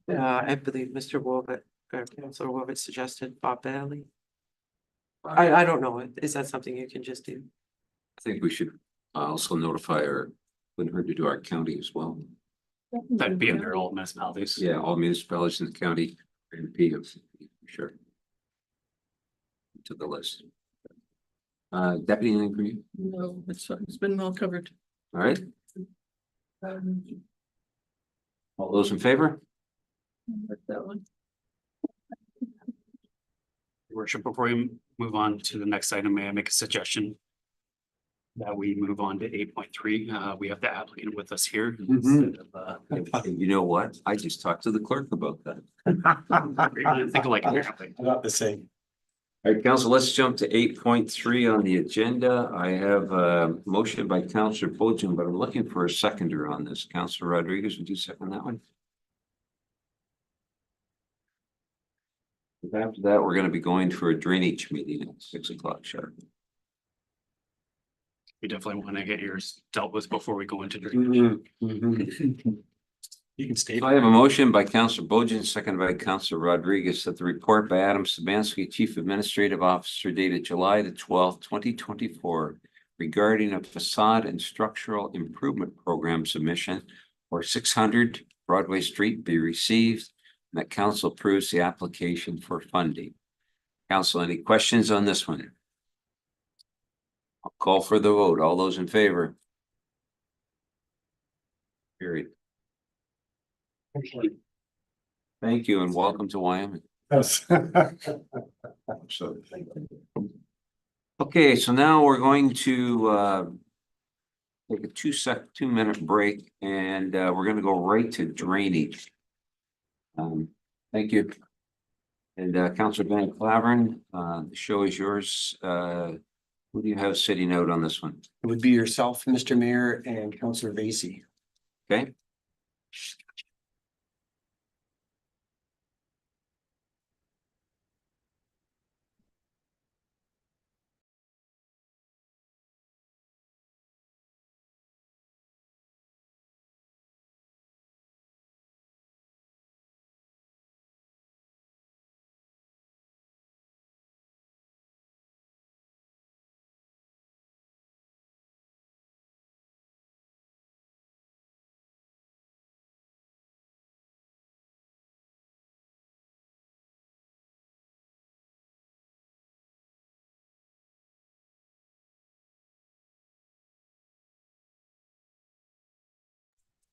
I believe Mr. Wolbert, Councilor Wolbert suggested Bob Bailey. I don't know. Is that something you can just do? I think we should also notify our, wouldn't hurt to do our county as well. That'd be under all municipalities. Yeah, all municipalities in the county, MP, sure. To the list. Deputy, anything for you? No, it's been well covered. All right, all those in favor? That one. Your Worship, before we move on to the next item, may I make a suggestion? That we move on to 8.3. We have the applicant with us here. Instead of, You know what? I just talked to the clerk about that. I think like Not the same. All right, council, let's jump to 8.3 on the agenda. I have a motion by Councilor Bojan, but I'm looking for a seconder on this. Councilor Rodriguez, would you second that one? After that, we're going to be going to a drainage meeting at 6 o'clock sharp. we definitely want to get yours dealt with before we go into. You can stay. So I have a motion by Councilor Bojan, seconded by Councilor Rodriguez, that the report by Adam Sabansky, Chief Administrative Officer, dated July the 12th, 2024, regarding a facade and structural improvement program submission for 600 Broadway Street be received, and that council approves the application for funding. Council, any questions on this one? I'll call for the vote. All those in favor? Carried. Thank you and welcome to Wyoming. Yes. So, okay, so now we're going to take a 2-minute break and we're going to go right to drainage. Thank you. And Councilor Van Claveren, the show is yours. Who do you have sitting out on this one? It would be yourself, Mr. Mayor, and Councillor Vacy. Okay.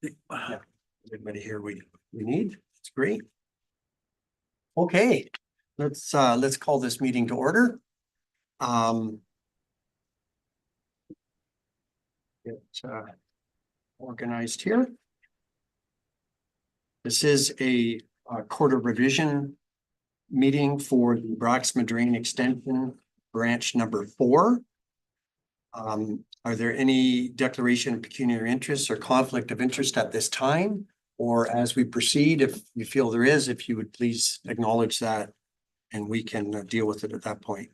Everybody here we need, it's great. Okay, let's call this meeting to order. Get organized here. This is a quarter revision meeting for the Broxma Drain Extension Branch number 4. Are there any declaration of pecuniary interest or conflict of interest at this time? Or as we proceed, if you feel there is, if you would please acknowledge that and we can deal with it at that point.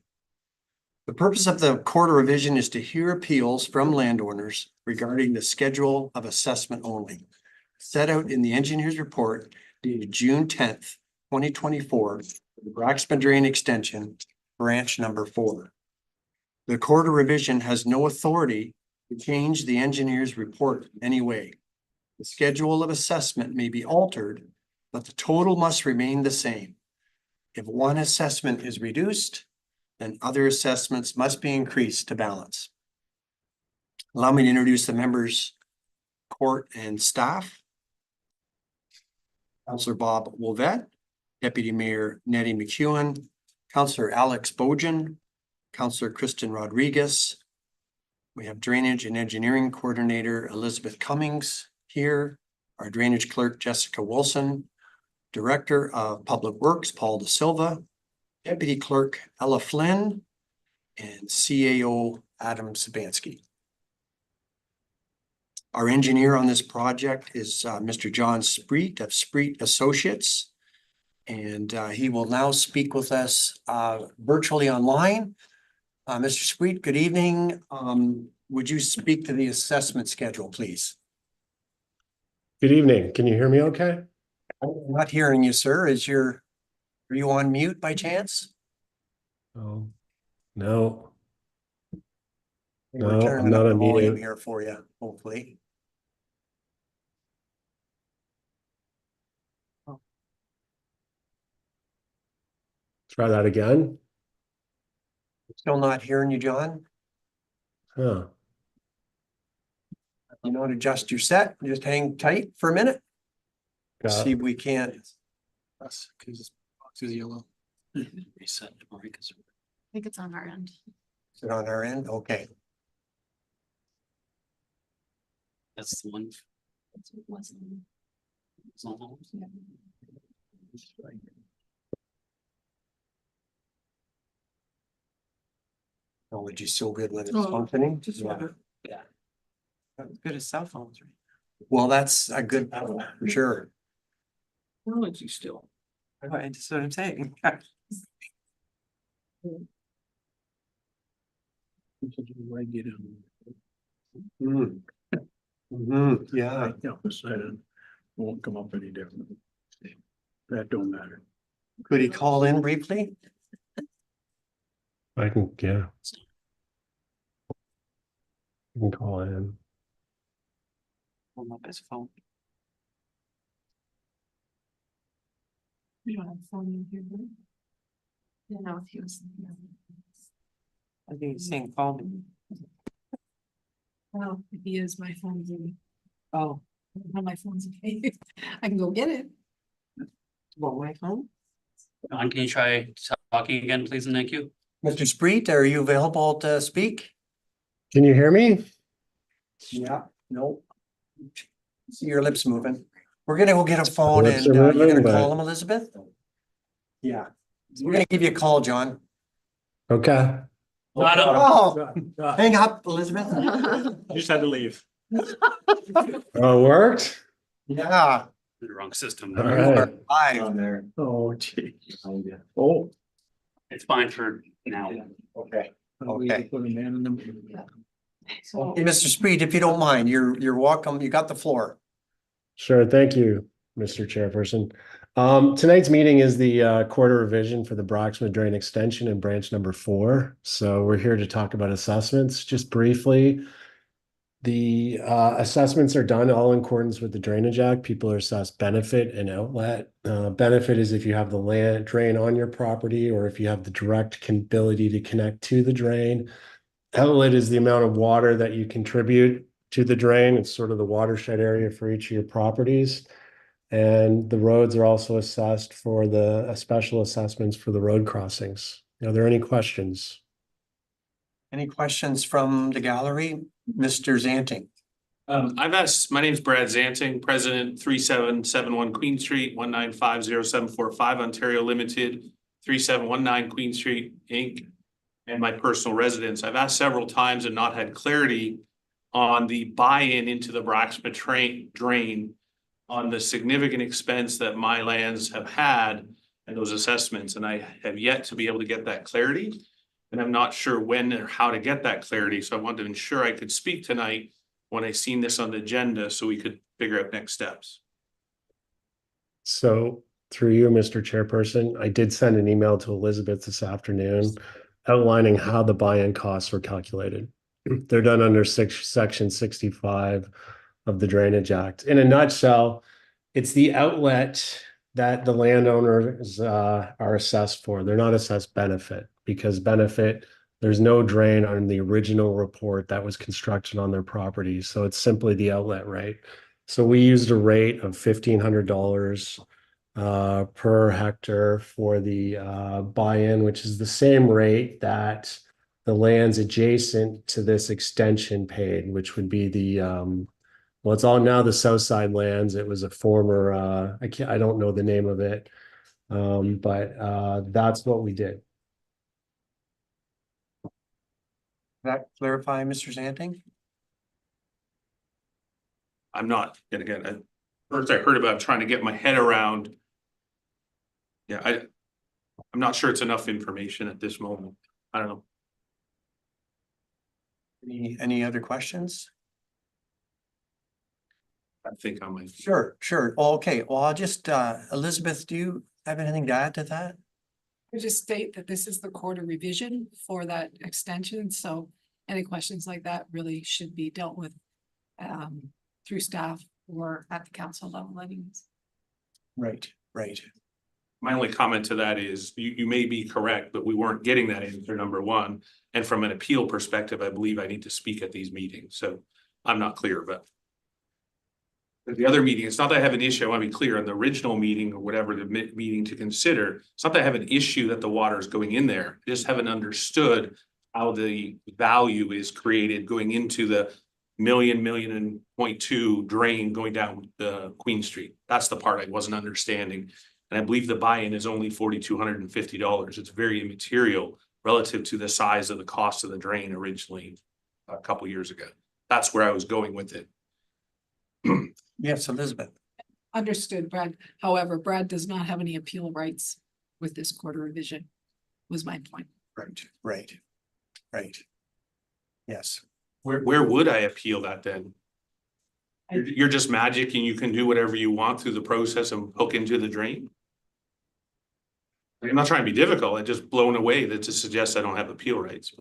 The purpose of the quarter revision is to hear appeals from landowners regarding the schedule of assessment only, set out in the engineer's report dated June 10th, 2024, the Broxma Drain Extension, branch number 4. The quarter revision has no authority to change the engineer's report in any way. The schedule of assessment may be altered, but the total must remain the same. If one assessment is reduced, then other assessments must be increased to balance. Allow me to introduce the members, court and staff. Councillor Bob Wolvett, Deputy Mayor Nettie McEwen, Councillor Alex Bojan, Councillor Kristen Rodriguez. We have Drainage and Engineering Coordinator Elizabeth Cummings here, our Drainage Clerk Jessica Wilson, Director of Public Works Paul De Silva, Deputy Clerk Ella Flynn, and CAO Adam Sabansky. Our engineer on this project is Mr. John Spreet of Spreet Associates, and he will now speak with us virtually online. Mr. Spreet, good evening. Would you speak to the assessment schedule, please? Good evening. Can you hear me okay? I'm not hearing you, sir. Are you on mute by chance? Oh, no. We're No, turning I'm not up the on volume mute. here for you, hopefully. Try that again. Still not hearing you, John? Huh. You know, to adjust your set, just hang tight for a minute. See if we can't. That's because this box is yellow. Reset the mic. I think it's on our end. Is it on our end? Okay. That's the one. Technology's so good when it's Oh, functioning. just Yeah. wonder. Good as cell phones, right? Well, that's a good, for sure. Technology still. Right, that's what I'm saying. Yeah. Won't come up any different. That don't matter. Could he call in briefly? I can, yeah. You can call in. Pull up his phone. We don't have phone in here, do we? Yeah, no, if he was. I think he's saying call me. Well, if he is, my phone's in. Oh, My phone's okay. I can go get it. what, my phone? Don, can you try talking again, please, and thank you? Mr. Spreet, are you available to speak? Can you hear me? Yeah, no. See your lips moving. We're gonna go get a phone Lips and are you're gonna moving, call but- him, Elizabeth? Yeah, we're gonna give you a call, John. Okay. Oh, hang up, Elizabeth. You just had to leave. Oh, it worked? Yeah. The wrong system. All You right. are live there. Oh, gee. Oh. It's fine for now. Okay. Okay. Put a man in them. So Hey, Mr. Spreet, if you don't mind, you're welcome. You got the floor. Sure. Thank you, Mr. Chairperson. Tonight's meeting is the quarter revision for the Broxma Drain Extension in branch number 4. So we're here to talk about assessments just briefly. The assessments are done all in accordance with the Drainage Act. People are assessed benefit and outlet. Benefit is if you have the land drain on your property or if you have the direct ability to connect to the drain. Outlet is the amount of water that you contribute to the drain. It's sort of the watershed area for each of your properties. And the roads are also assessed for the special assessments for the road crossings. Are there any questions? Any questions from the gallery? Mr. Zanting? I've asked, my name's Brad Zanting, President 3771 Queen Street, 1950745 Ontario Limited, 3719 Queen Street, Inc. And my personal residence. I've asked several times and not had clarity on the buy-in into the Braxma drain on the significant expense that my lands have had and those assessments. And I have yet to be able to get that clarity. And I'm not sure when or how to get that clarity. So I wanted to ensure I could speak tonight when I seen this on the agenda so we could figure out next steps. So through you, Mr. Chairperson, I did send an email to Elizabeth this afternoon outlining how the buy-in costs were calculated. They're done under section 65 of the Drainage Act. In a nutshell, it's the outlet that the landowners are assessed for. They're not assessed benefit, because benefit, there's no drain on the original report that was constructed on their property. So it's simply the outlet rate. So we used a rate of $1,500 per hectare for the buy-in, which is the same rate that the lands adjacent to this extension paid, which would be the well, it's all now the south side lands. It was a former I don't know the name of it, but that's what we did. That clarify, Mr. Zanting? I'm not, and again, first I heard about trying to get my head around. Yeah, I'm not sure it's enough information at this moment. I don't know. Any other questions? I think I might. Sure. Okay, well, I'll just, Elizabeth, do you have anything to add to that? I just state that this is the quarter revision for that extension, so any questions like that really should be dealt with through staff or at the council level anyways. Right. My only comment to that is you may be correct, but we weren't getting that answer, number one. And from an appeal perspective, I believe I need to speak at these meetings. So I'm not clear, but the other meeting, it's not that I have an issue. I want to be clear on the original meeting or whatever the meeting to consider. It's not that I have an issue that the water is going in there. I just haven't understood how the value is created going into the million point two drain going down the Queen Street. That's the part I wasn't understanding. And I believe the buy-in is only $4,250. It's very immaterial relative to the size of the cost of the drain originally a couple years ago. That's where I was going with it. Yes, Elizabeth. Understood, Brad. However, Brad does not have any appeal rights with this quarter revision, was my point. Right. Yes. Where would I appeal that then? You're just magic and you can do whatever you want through the process and hook into the drain? I'm not trying to be difficult. I'm just blown away that to suggest I don't have appeal rights.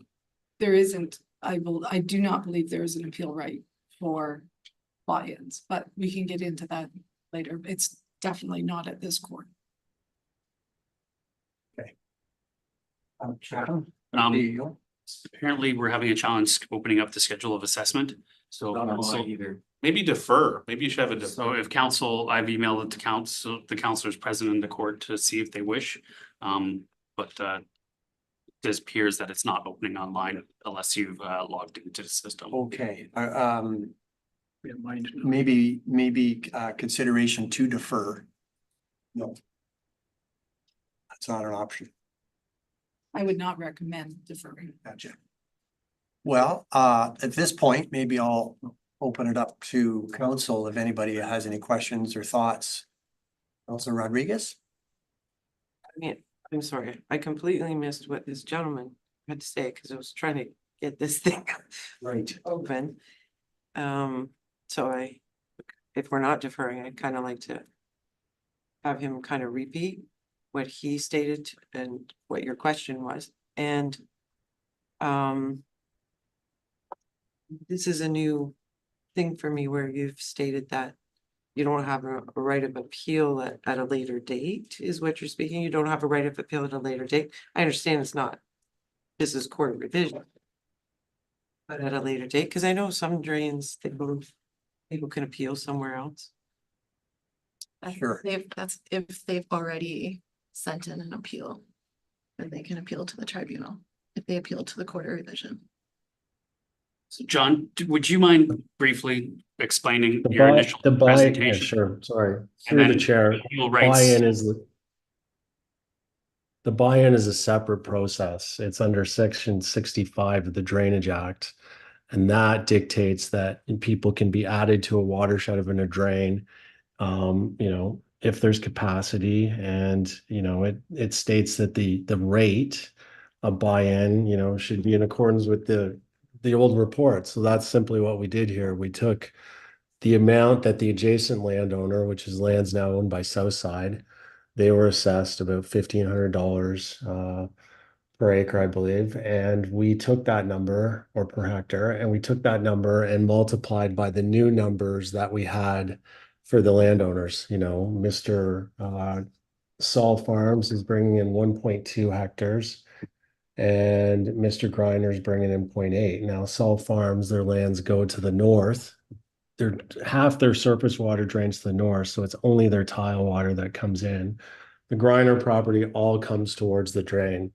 There isn't, I do not believe there is an appeal right for buy-ins, but we can get into that later. It's definitely not at this court. Apparently we're having a challenge opening up the schedule of assessment. So Either. Maybe defer. Maybe you should have a defer. So if council, I've emailed it to council, the councilors present in the court to see if they wish. But it appears that it's not opening online unless you've logged into the system. Okay, Yeah, mine- maybe consideration to defer. No. That's not an option. I would not recommend deferring. Gotcha. Well, at this point, maybe I'll open it up to council if anybody has any questions or thoughts. Councilor Rodriguez? I mean, I'm sorry, I completely missed what this gentleman had to say because I was trying to get this thing Right. open. So if we're not deferring, I'd kind of like to have him kind of repeat what he stated and what your question was. And this is a new thing for me where you've stated that you don't have a right of appeal at a later date, is what you're speaking. You don't have a right of appeal at a later date. I understand it's not, this is court revision. But at a later date, because I know some drains, they move, people can appeal somewhere else. Sure. That's if they've already sent in an appeal. Then they can appeal to the tribunal, if they appeal to the court of revision. So John, would you mind briefly explaining The your buy, initial the buy, yeah, presentation? sure, sorry, And through the then chair. appeal rights. Buy-in is the buy-in is a separate process. It's under section 65 of the Drainage Act. And that dictates that people can be added to a watershed of a drain, you know, if there's capacity, and, you know, it states that the rate of buy-in, you know, should be in accordance with the old report. So that's simply what we did here. We took the amount that the adjacent landowner, which is lands now owned by Southside, they were assessed about $1,500 per acre, I believe. And we took that number, or per hectare, and we took that number and multiplied by the new numbers that we had for the landowners. You know, Mr. Saul Farms is bringing in 1.2 hectares. And Mr. Griner's bringing in 0.8. Now, Saul Farms, their lands go to the north. They're half their surface water drains to the north, so it's only their tile water that comes in. The Griner property all comes towards the drain.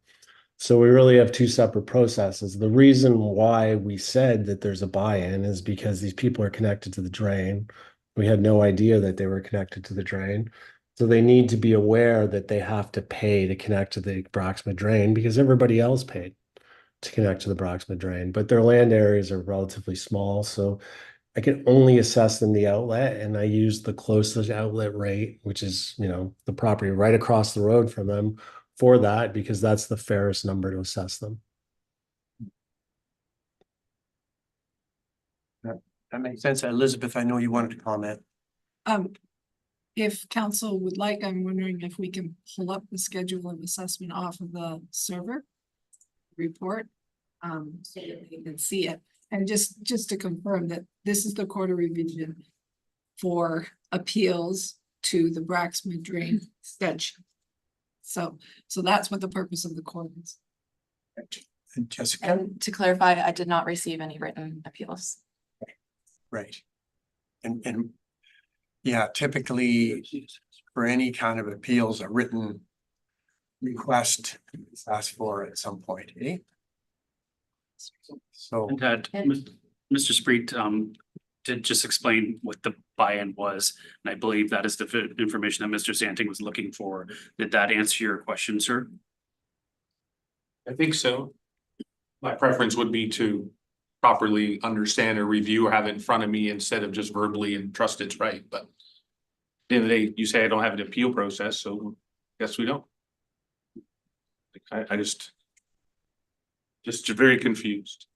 So we really have two separate processes. The reason why we said that there's a buy-in is because these people are connected to the drain. We had no idea that they were connected to the drain. So they need to be aware that they have to pay to connect to the Broxma drain because everybody else paid to connect to the Broxma drain. But their land areas are relatively small, so I can only assess them the outlet, and I use the closest outlet rate, which is, you know, the property right across the road from them for that, because that's the fairest number to assess them. That makes sense. Elizabeth, I know you wanted to comment. If council would like, I'm wondering if we can pull up the schedule of assessment off of the server report. So that you can see it. And just to confirm that this is the quarter revision for appeals to the Braxma drain extension. So that's what the purpose of the court is. And Jessica, And to clarify, I did not receive any written appeals. right. And yeah, typically for any kind of appeals, a written request is asked for at some point, eh? So, And that, Mr. Spreet, did just explain what the buy-in was, and I believe that is the information that Mr. Santing was looking for. Did that answer your question, sir? I think so. My preference would be to properly understand or review or have it in front of me instead of just verbally and trust it's right, but. At the end of the day, you say I don't have an appeal process, so guess we don't. I just very confused.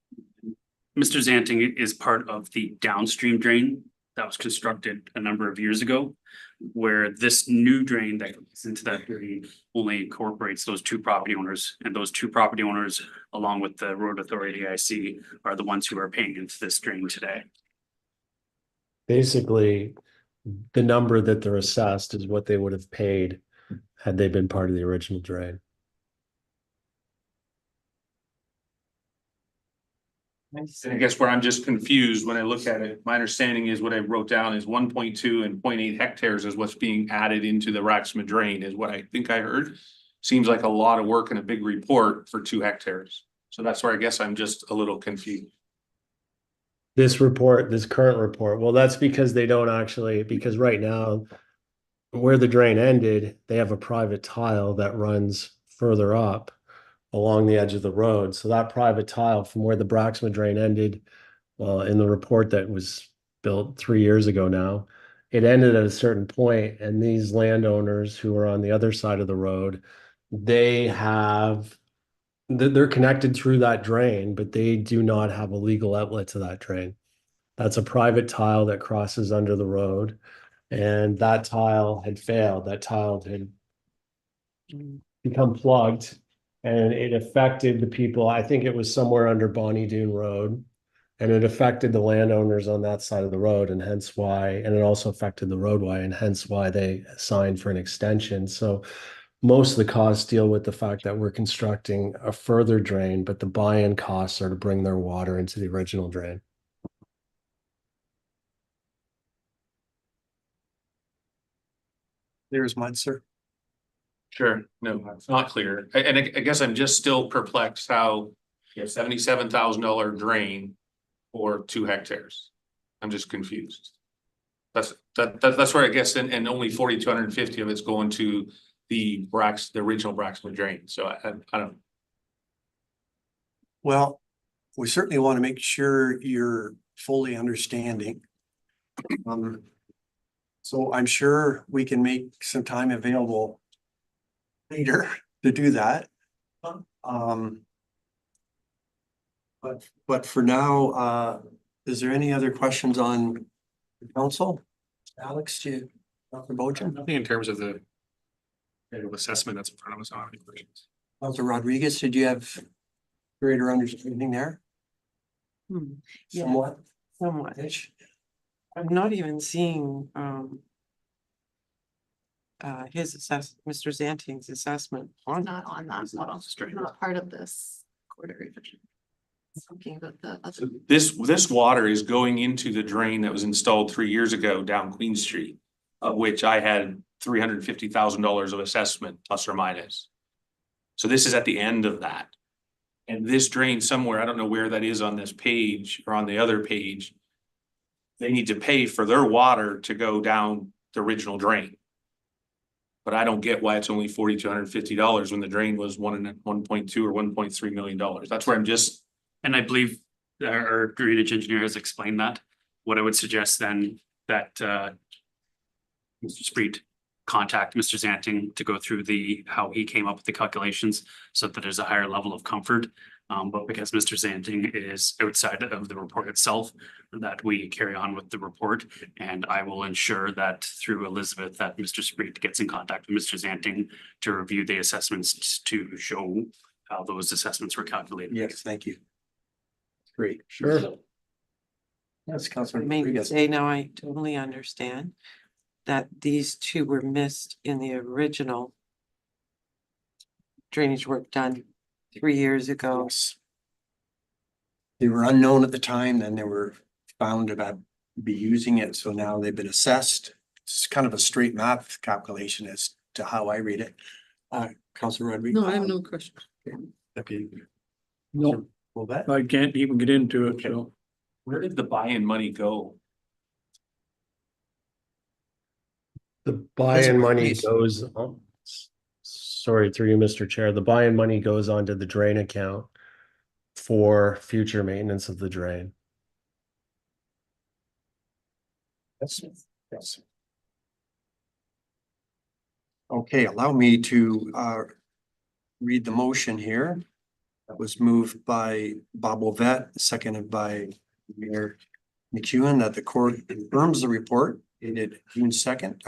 Mr. Zanting is part of the downstream drain that was constructed a number of years ago, where this new drain that goes into that drain only incorporates those two property owners, and those two property owners, along with the road authority IC, are the ones who are paying into this drain today. Basically, the number that they're assessed is what they would have paid had they been part of the original drain. And I guess where I'm just confused when I look at it, my understanding is what I wrote down is 1.2 and 0.8 hectares is what's being added into the Raxma drain is what I think I heard. Seems like a lot of work and a big report for 2 hectares. So that's where I guess I'm just a little confused. This report, this current report, well, that's because they don't actually, because right now, where the drain ended, they have a private tile that runs further up along the edge of the road. So that private tile from where the Braxma drain ended, in the report that was built 3 years ago now, it ended at a certain point, and these landowners who are on the other side of the road, they're connected through that drain, but they do not have a legal outlet to that drain. That's a private tile that crosses under the road, and that tile had failed. That tile had become plugged, and it affected the people. I think it was somewhere under Bonnie Doon Road, and it affected the landowners on that side of the road, and hence why, and it also affected the roadway, and hence why they signed for an extension. So most of the costs deal with the fact that we're constructing a further drain, but the buy-in costs are to bring their water into the original drain. There's mud, sir. Sure, no, it's not clear. I guess I'm just still perplexed how you have $77,000 drain for 2 hectares. I'm just confused. That's where I guess, and only 4,250 of it's going to the original Braxton drain. So I don't. Well, we certainly want to make sure you're fully understanding. So I'm sure we can make some time available later to do that. But for now, is there any other questions on the council? Alex, Dr. Bojan? Nothing in terms of the assessment that's in front of us. I don't have any questions. Dr. Rodriguez, did you have greater understanding there? Yeah, Somewhat? somewhat. I'm not even seeing, Mr. Zanting's assessment on. Not on that model, not part of this quarter revision. Talking about the other. This water is going into the drain that was installed 3 years ago down Queen Street, of which I had $350,000 of assessment plus or minus. So this is at the end of that. And this drain somewhere, I don't know where that is on this page or on the other page. They need to pay for their water to go down the original drain. But I don't get why it's only $4,250 when the drain was 1.2 or $1.3 million. That's where I'm just. And I believe our drainage engineer has explained that. What I would suggest then that Mr. Spreet contact Mr. Zanting to go through how he came up with the calculations so that there's a higher level of comfort. But because Mr. Zanting is outside of the report itself, that we carry on with the report. And I will ensure that through Elizabeth that Mr. Spreet gets in contact with Mr. Zanting to review the assessments to show how those assessments were calculated. Yes, thank you. Great. Sure. Yes, I Councilor mean, Rodriguez. say now I totally understand that these two were missed in the original drainage work done 3 years ago. They were unknown at the time, then they were found to be using it, so now they've been assessed. It's kind of a straight math calculation as to how I read it. Councilor Rodriguez. No, I have no question. No, Well, that, I can't even get into it, so. Where did the buy-in money go? The buy-in money goes, sorry, through you, Mr. Chair, the buy-in money goes onto the drain account for future maintenance of the drain. yes. Okay, allow me to read the motion here. That was moved by Bob Ovet, seconded by Mayor McEwen, that the court confirms the report dated June 10th,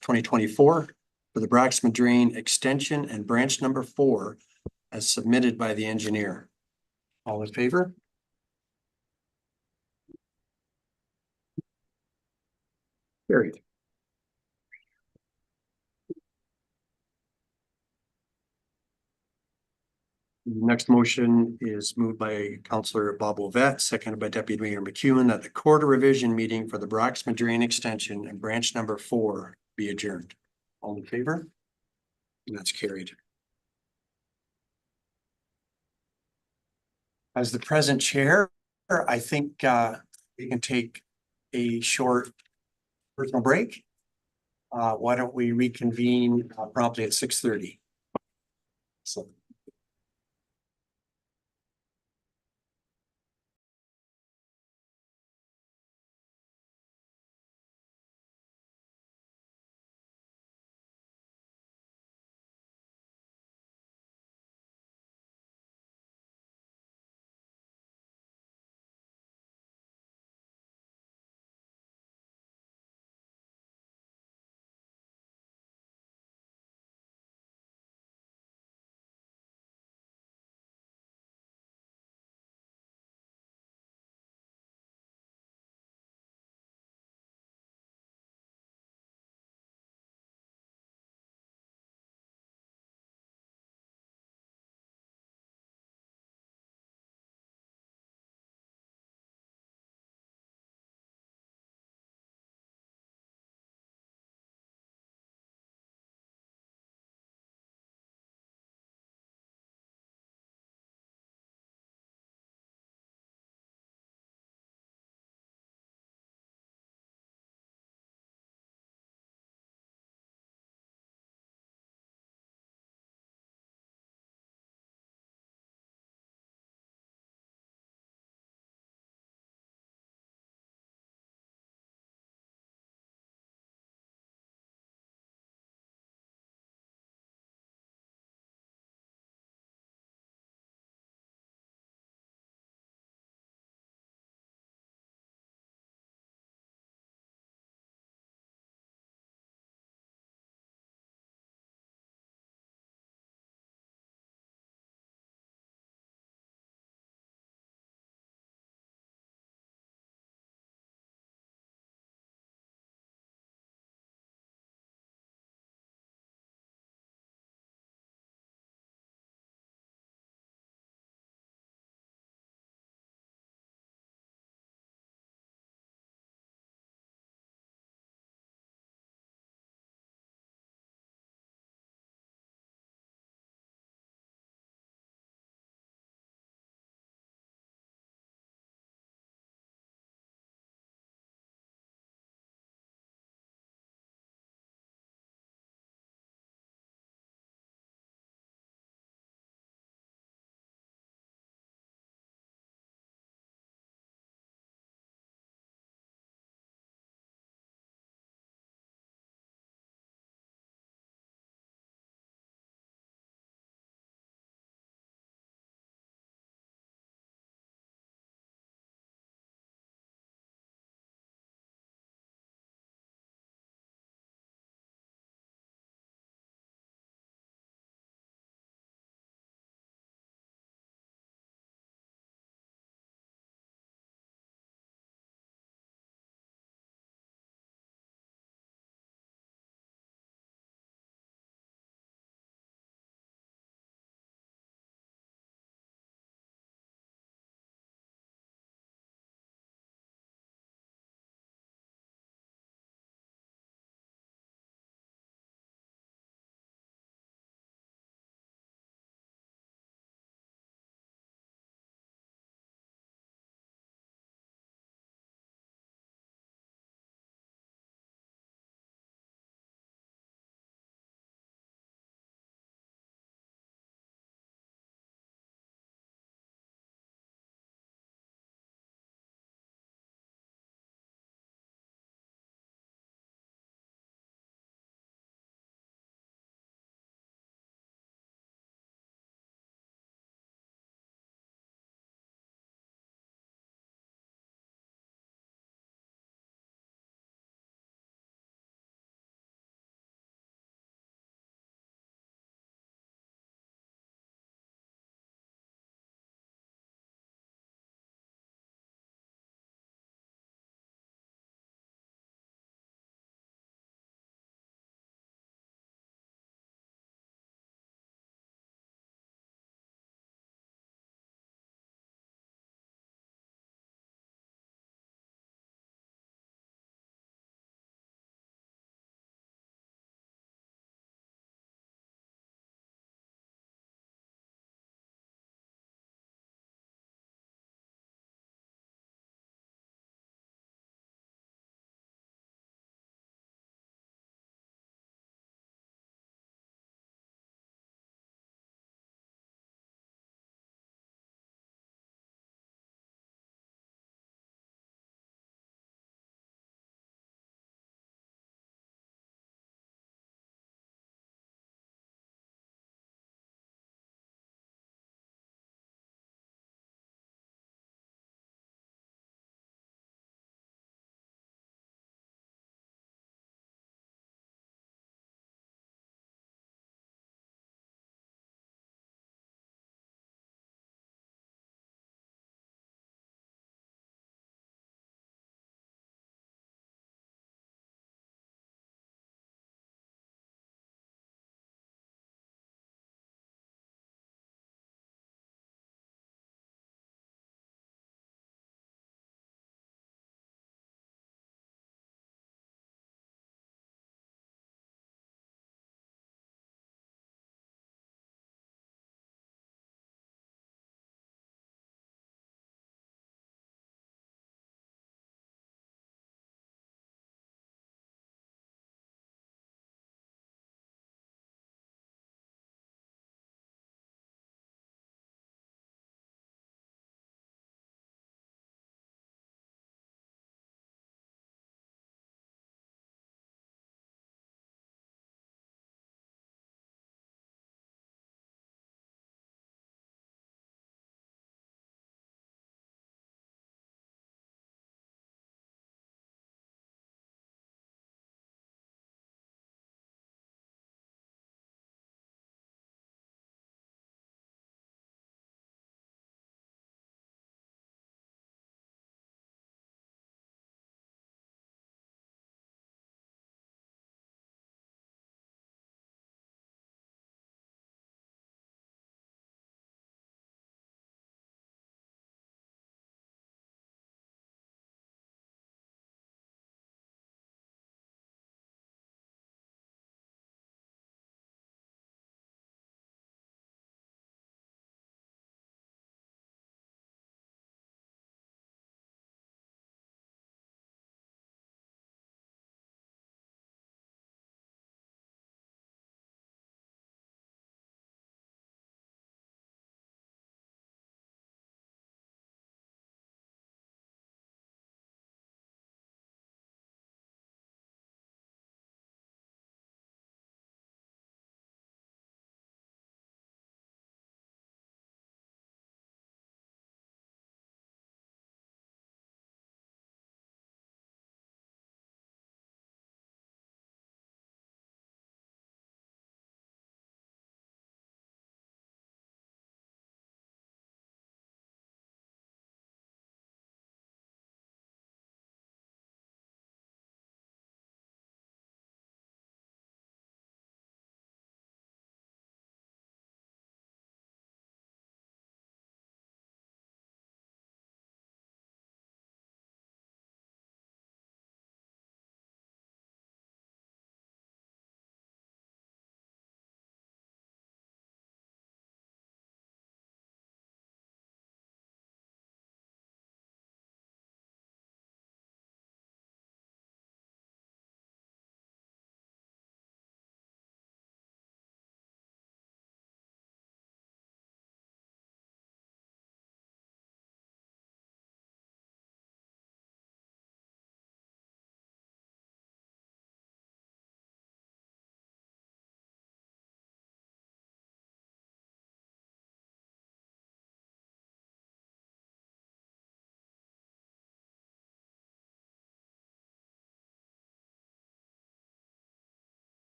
2024 for the Braxton Drain Extension and Branch Number 4 as submitted by the engineer. All in favor? Carried. The next motion is moved by Councillor Bob Ovet, seconded by Deputy Mayor McEwen, that the quarter revision meeting for the Braxton Drain Extension and Branch Number 4 be adjourned. All in favor? And that's carried. As the present chair, I think we can take a short personal break. Why don't we reconvene promptly at 6:30? So.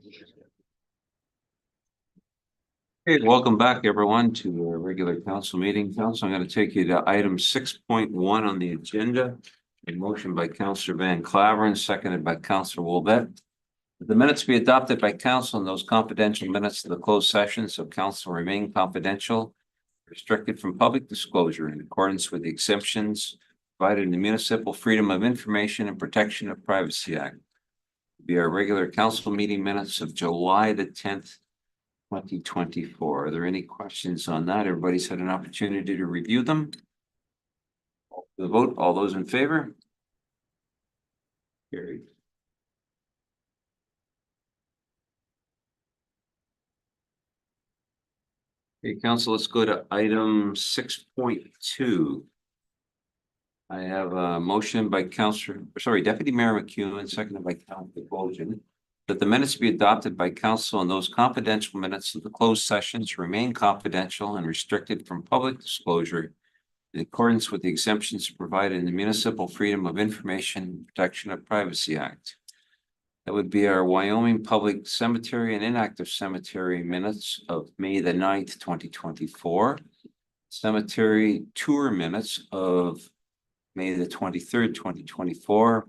Okay, welcome back, everyone, to our regular council meeting. Council, I'm going to take you to item 6.1 on the agenda. A motion by Councillor Van Claveren, seconded by Councillor Wolbett. The minutes be adopted by council and those confidential minutes of the closed sessions of council remain confidential, restricted from public disclosure in accordance with the exemptions provided in the Municipal Freedom of Information and Protection of Privacy Act. Be our regular council meeting minutes of July the 10th, 2024. Are there any questions on that? Everybody's had an opportunity to review them. The vote, all those in favor? Carried. Okay, council, let's go to item 6.2. I have a motion by Deputy Mayor McEwen, seconded by Councillor Bolgen, that the minutes be adopted by council and those confidential minutes of the closed sessions remain confidential and restricted from public disclosure in accordance with the exemptions provided in the Municipal Freedom of Information and Protection of Privacy Act. That would be our Wyoming Public Cemetery and Inactive Cemetery minutes of May the 9th, 2024. Cemetery tour minutes of May the 23rd, 2024.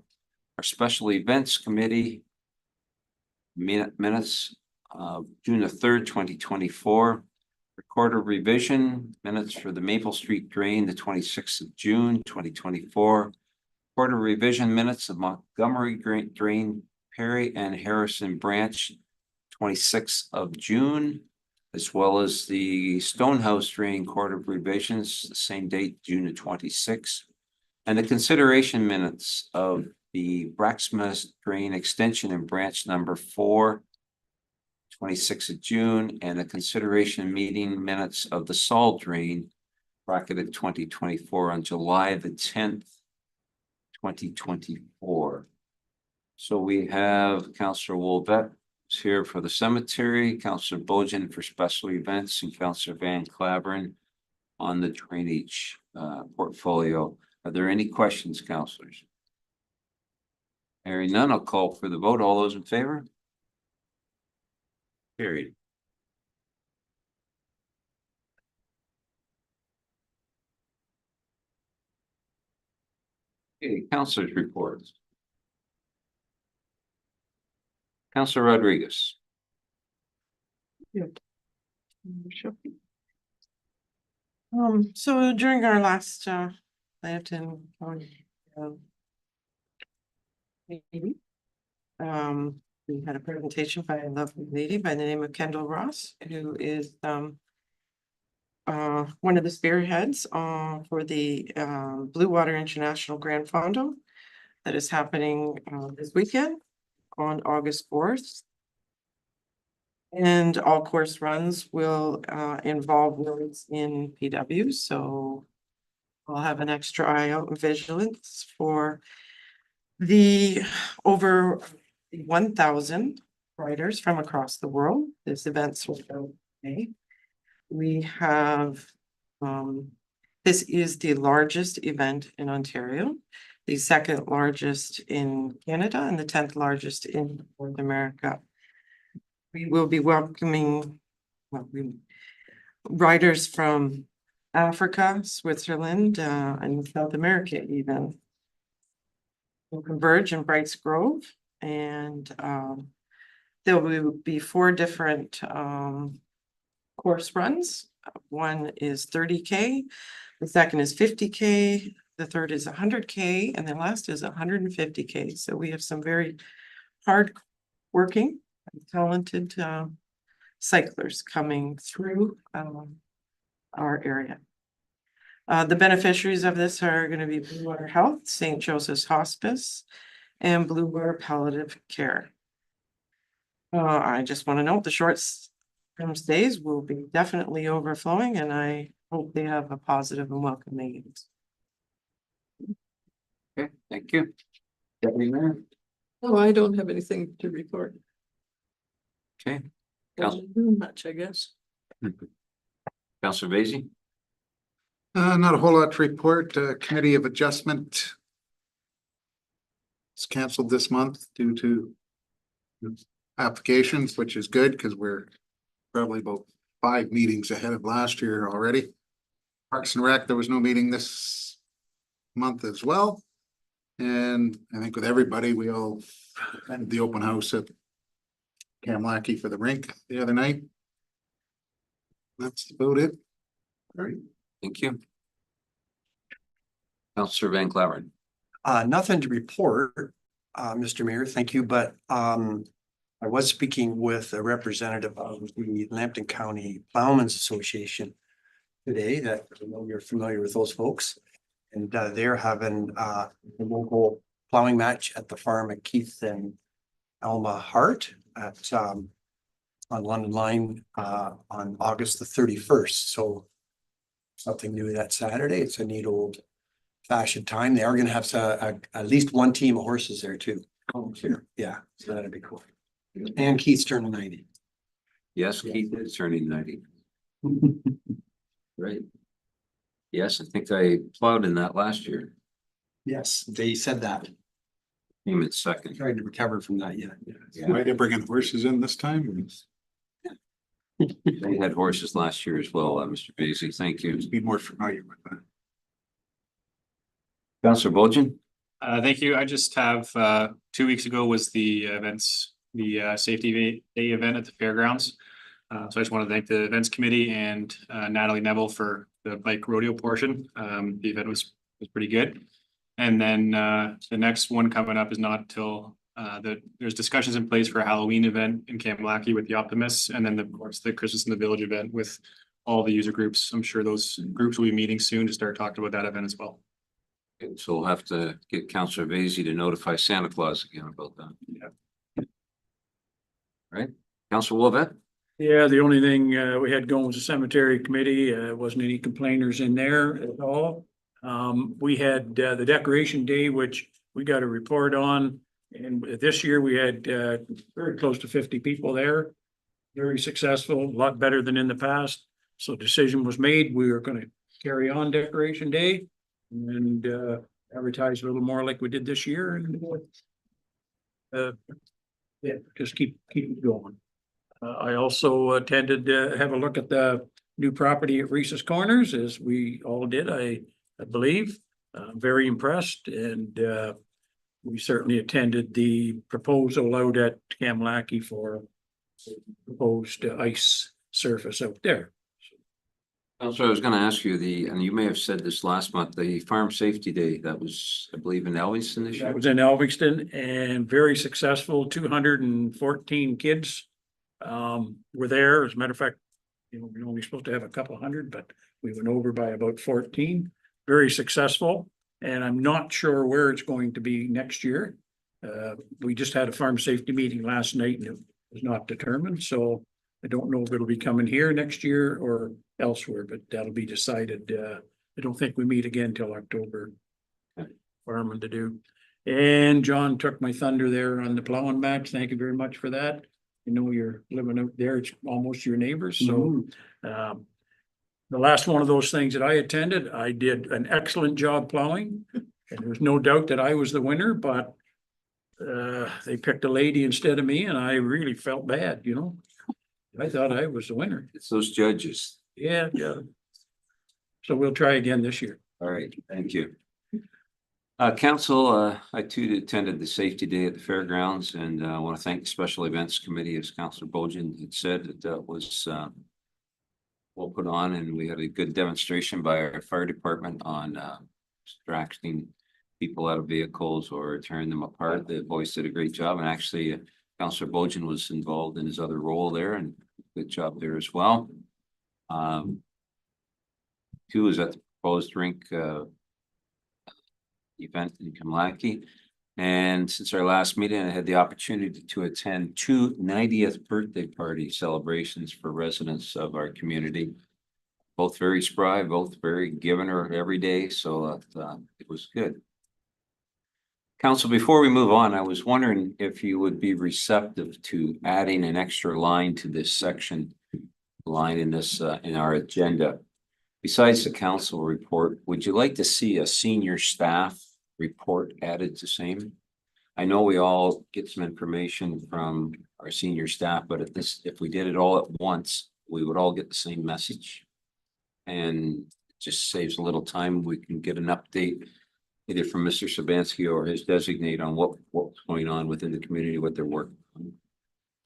Our Special Events Committee minutes of June the 3rd, 2024. Recorder revision minutes for the Maple Street Drain, the 26th of June, 2024. Recorder revision minutes of Montgomery Drain, Perry and Harrison Branch, 26th of June, as well as the Stonehouse Drain Court of Revisions, the same date, June the 26th. And the consideration minutes of the Braxmas Drain Extension and Branch number 4, 26th of June, and the consideration meeting minutes of the Salt Drain, bracketed 2024 on July the 10th, 2024. So we have Councillor Wolbett here for the cemetery, Councillor Bolgen for special events, and Councillor Van Claveren on the drainage portfolio. Are there any questions, councillors? Hearing none, I'll call for the vote. All those in favor? Carried. Okay, councillors' reports. Councillor Rodriguez. So during our last Plympton meeting, we had a presentation by a lovely lady by the name of Kendall Ross, who is one of the spearheads for the Blue Water International Grand Fondo that is happening this weekend on August 4th. And all course runs will involve roads in PW, so I'll have an extra eye out and vigilance for the over 1,000 riders from across the world. This event's held in May. We have, this is the largest event in Ontario, the second largest in Canada, and the 10th largest in North America. We will be welcoming riders from Africa, Switzerland, and South America even. We'll converge in Brights Grove, and there will be 4 different course runs. One is 30K, the second is 50K, the third is 100K, and the last is 150K. So we have some very hard working, talented cyclers coming through our area. The beneficiaries of this are going to be Blue Water Health, St. Joseph's Hospice, and Blue Water Palliative Care. I just want to note the short-term stays will be definitely overflowing, and I hope they have a positive and welcoming. Okay, thank you. Deputy Mayor. Oh, I don't have anything to report. Okay. Doesn't do much, I guess. Councillor Vaizey. Not a whole lot to report. Committee of Adjustment is canceled this month due to applications, which is good because we're probably about 5 meetings ahead of last year already. Parks and Rec, there was no meeting this month as well. And I think with everybody, we all attended the open house at Kamlaki for the rink the other night. That's about it. All right, thank you. Counselor Van Claveren. Nothing to report, Mr. Mayor, thank you, but I was speaking with a representative of the Lambton County Plowmen's Association today, that I know you're familiar with those folks. And they're having a local plowing match at the farm at Keith and Alma Hart at on London Line on August the 31st. So something new that Saturday. It's a neat old fashioned time. They are going to have at least one team of horses there too. Oh, sure. Yeah, so that'd be cool. And Keith's turning 90. Yes, Keith is turning 90. Right. Yes, I think I plowed in that last year. Yes, they said that. Came in second. Trying to recover from that yet. Why they bringing horses in this time? They had horses last year as well, Mr. Basie. Thank you. Be more familiar with that. Counselor Bolgen. Thank you. I just have, 2 weeks ago was the safety day event at the fairgrounds. So I just want to thank the events committee and Natalie Neville for the bike rodeo portion. The event was pretty good. And then the next one coming up is not till there's discussions in place for a Halloween event in Kamlaki with the Optimists, and then of course the Christmas in the Village event with all the user groups. I'm sure those groups will be meeting soon to start talking about that event as well. So we'll have to get Counselor Basie to notify Santa Claus again about that. Yeah. Right, Counselor Wolvett. Yeah, the only thing we had going was the cemetery committee. Wasn't any complainers in there at all. We had the decoration day, which we got a report on. And this year we had very close to 50 people there. Very successful, a lot better than in the past. So decision was made. We were going to carry on decoration day and advertise a little more like we did this year. And yeah, just keep it going. I also attended have a look at the new property at Reese's Corners, as we all did, I believe. Very impressed, and we certainly attended the proposal out at Kamlaki for proposed ice surface out there. Also, I was going to ask you and you may have said this last month, the Farm Safety Day, that was, I believe, in Elviston this year. That was in Elviston, and very successful. 214 kids were there. As a matter of fact, we're only supposed to have a couple hundred, but we went over by about 14. Very successful, and I'm not sure where it's going to be next year. We just had a farm safety meeting last night and it was not determined, so I don't know if it'll be coming here next year or elsewhere, but that'll be decided. I don't think we meet again till October. Farming to do. And John took my thunder there on the plowing match. Thank you very much for that. You're living out there. It's almost your neighbors. So the last one of those things that I attended, I did an excellent job plowing. And there's no doubt that I was the winner, but they picked a lady instead of me and I really felt bad, I thought I was the winner. It's those judges. Yeah. So we'll try again this year. All right, thank you. Council, I too attended the safety day at the fairgrounds, and I want to thank the Special Events Committee, as Councilor Bolgen had said, that was well put on, and we had a good demonstration by our fire department on extracting people out of vehicles or tearing them apart. The boys did a great job, and actually Councilor Bolgen was involved in his other role there, and good job there as well. Two is at the proposed rink event in Kamlaki. And since our last meeting, I had the opportunity to attend 2 90th birthday party celebrations for residents of our community. Both very spry, both very giving her every day. So it was good. Council, before we move on, I was wondering if you would be receptive to adding an extra line to this section line in this in our agenda. Besides the council report, would you like to see a senior staff report added to same? I know we all get some information from our senior staff, but if we did it all at once, we would all get the same message. And it just saves a little time. We can get an update either from Mr. Sabansky or his designate on what's going on within the community, what they're working on.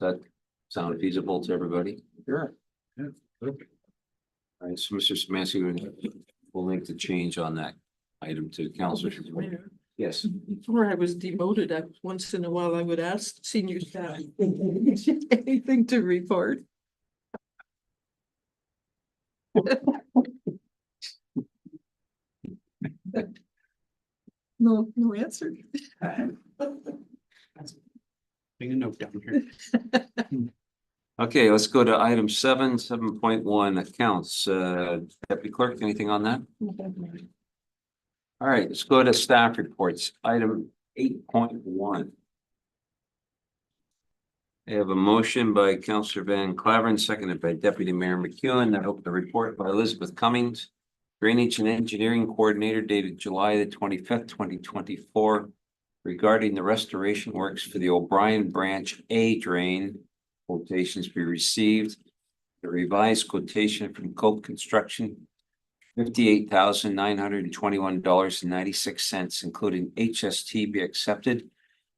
Does that sound feasible to everybody? Sure. Yeah. All right, so Mr. Sabansky will link the change on that item to council. Mayor, Yes. before I was demoted, once in a while I would ask senior staff, anything to report? No, no answer. Bring a note down here. Okay, let's go to item 7.1 accounts. Deputy Clerk, anything on that? All right, let's go to staff reports. Item 8.1. I have a motion by Councillor Van Claveren, seconded by Deputy Mayor McEwen, that opened the report by Elizabeth Cummings, Drainage and Engineering Coordinator, dated July the 25th, 2024, regarding the restoration works for the O'Brien Branch A drain. Quotations be received. The revised quotation from Cope Construction, $58,921.96, including HST, be accepted,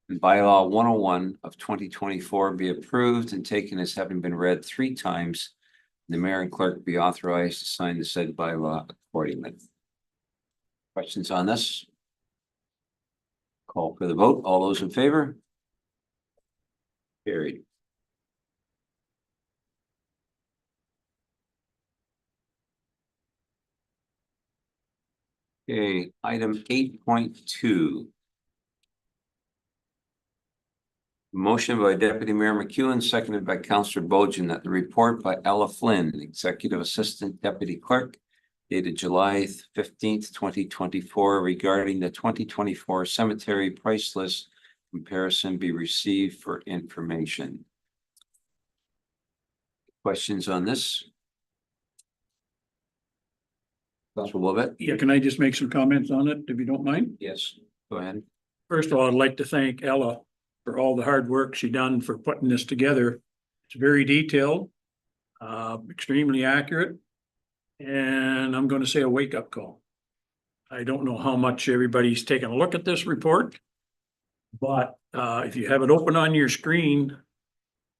and bylaw 101 of 2024 be approved and taken as having been read 3 times. The mayor and clerk be authorized to sign the said bylaw accordingly. Questions on this? Call for the vote. All those in favor? Carried. Okay, item 8.2. Motion by Deputy Mayor McEwen, seconded by Councillor Bojan, that the report by Ella Flynn, Executive Assistant Deputy Clerk, dated July 15th, 2024, regarding the 2024 cemetery price list comparison be received for information. Questions on this? Councillor Lovett? Yeah, can I just make some comments on it, if you don't mind? Yes, go ahead. First of all, I'd like to thank Ella for all the hard work she done for putting this together. It's very detailed, extremely accurate, and I'm going to say a wake-up call. I don't know how much everybody's taken a look at this report, but if you have it open on your screen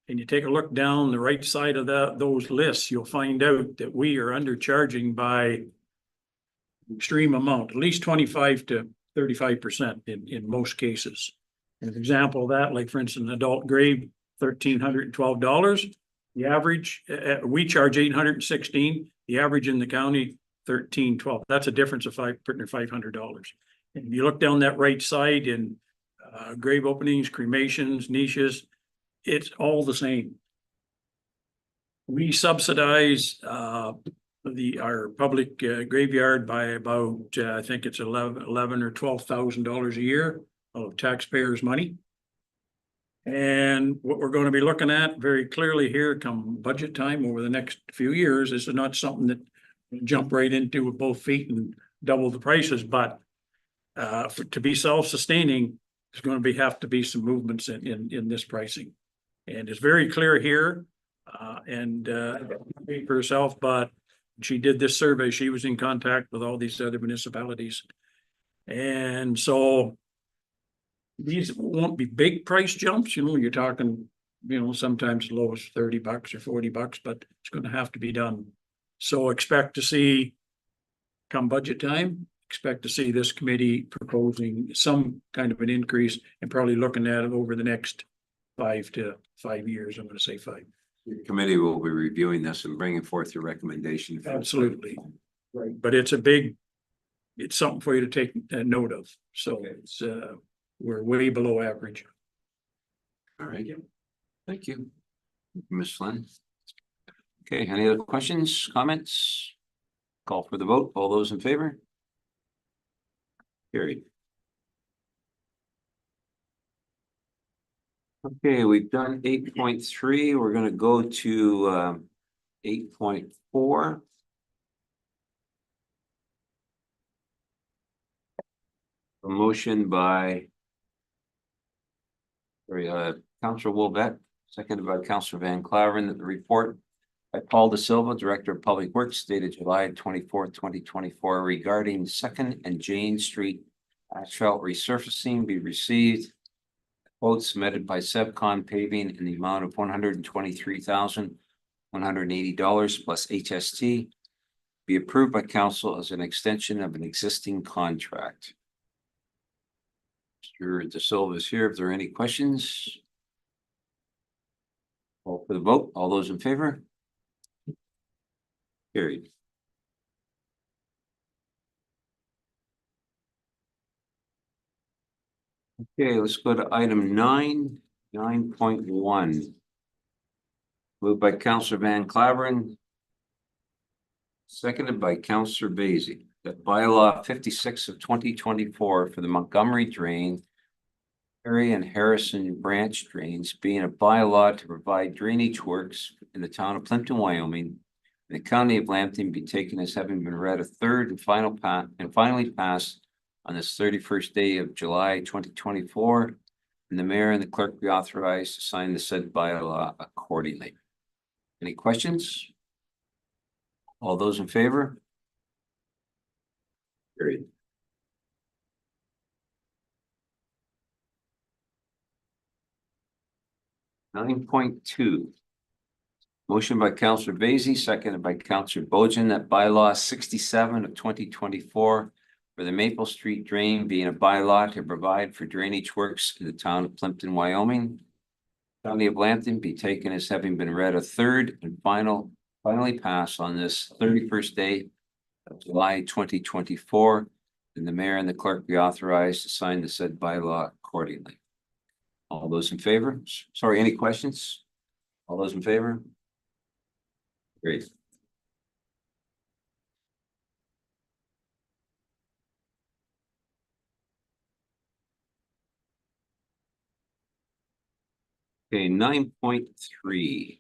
and you take a look down the right side of those lists, you'll find out that we are undercharging by extreme amount, at least 25 to 35% in most cases. An example of that, like for instance, an adult grave, $1,312. The average, we charge $816. The average in the county, $1,312. That's a difference of $500. And if you look down that right side in grave openings, cremations, niches, it's all the same. We subsidize our public graveyard by about I think it's $11,000 or $12,000 a year of taxpayers' money. And what we're going to be looking at very clearly here come budget time over the next few years, this is not something that we jump right into with both feet and double the prices, but to be self-sustaining, there's going to have to be some movements in this pricing. And it's very clear here, and speak for herself, but she did this survey. She was in contact with all these other municipalities. And so these won't be big price jumps, you're talking, sometimes as low as $30 or $40, but it's going to have to be done. So expect to see, come budget time, expect to see this committee proposing some kind of an increase and probably looking at it over the next 5 years. I'm going to say 5. The committee will be reviewing this and bringing forth your recommendation. Absolutely. Right. But it's something for you to take note of. So it's, we're way below average. All right. Thank you, Ms. Flynn. Okay, any other questions, comments? Call for the vote. All those in favor? Carried. Okay, we've done 8.3. We're going to go to 8.4. A motion by Sorry, Councillor Wilbet, seconded by Councillor Van Claveren, that the report by Paul De Silva, Director of Public Works, dated July 24th, 2024, regarding Second and Jane Street asphalt resurfacing be received. Quote submitted by Sebcon Paving in the amount of $123,180 plus HST be approved by council as an extension of an existing contract. Mr. De Silva is here. If there are any questions? Call for the vote. All those in favor? Carried. Okay, let's go to item 9.1. Moved by Councillor Van Claveren. Seconded by Councillor Basie, that bylaw 56 of 2024 for the Montgomery Drain, Perry and Harrison branch drains being a bylaw to provide drainage works in the town of Plympton-Wyoming, the county of Lambton be taken as having been read a third and finally passed on this 31st day of July 2024, and the mayor and the clerk be authorized to sign the said bylaw accordingly. Any questions? All those in favor? Carried. Nine point two. Motion by Councillor Basie, seconded by Councillor Bojan, that bylaw 67 of 2024 for the Maple Street drain being a bylaw to provide for drainage works in the town of Plympton, Wyoming, county of Lambton be taken as having been read a third and finally passed on this 31st day of July 2024, and the mayor and the clerk be authorized to sign the said bylaw accordingly. All those in favor? Sorry, any questions? All those in favor? Great. Okay, 9.3.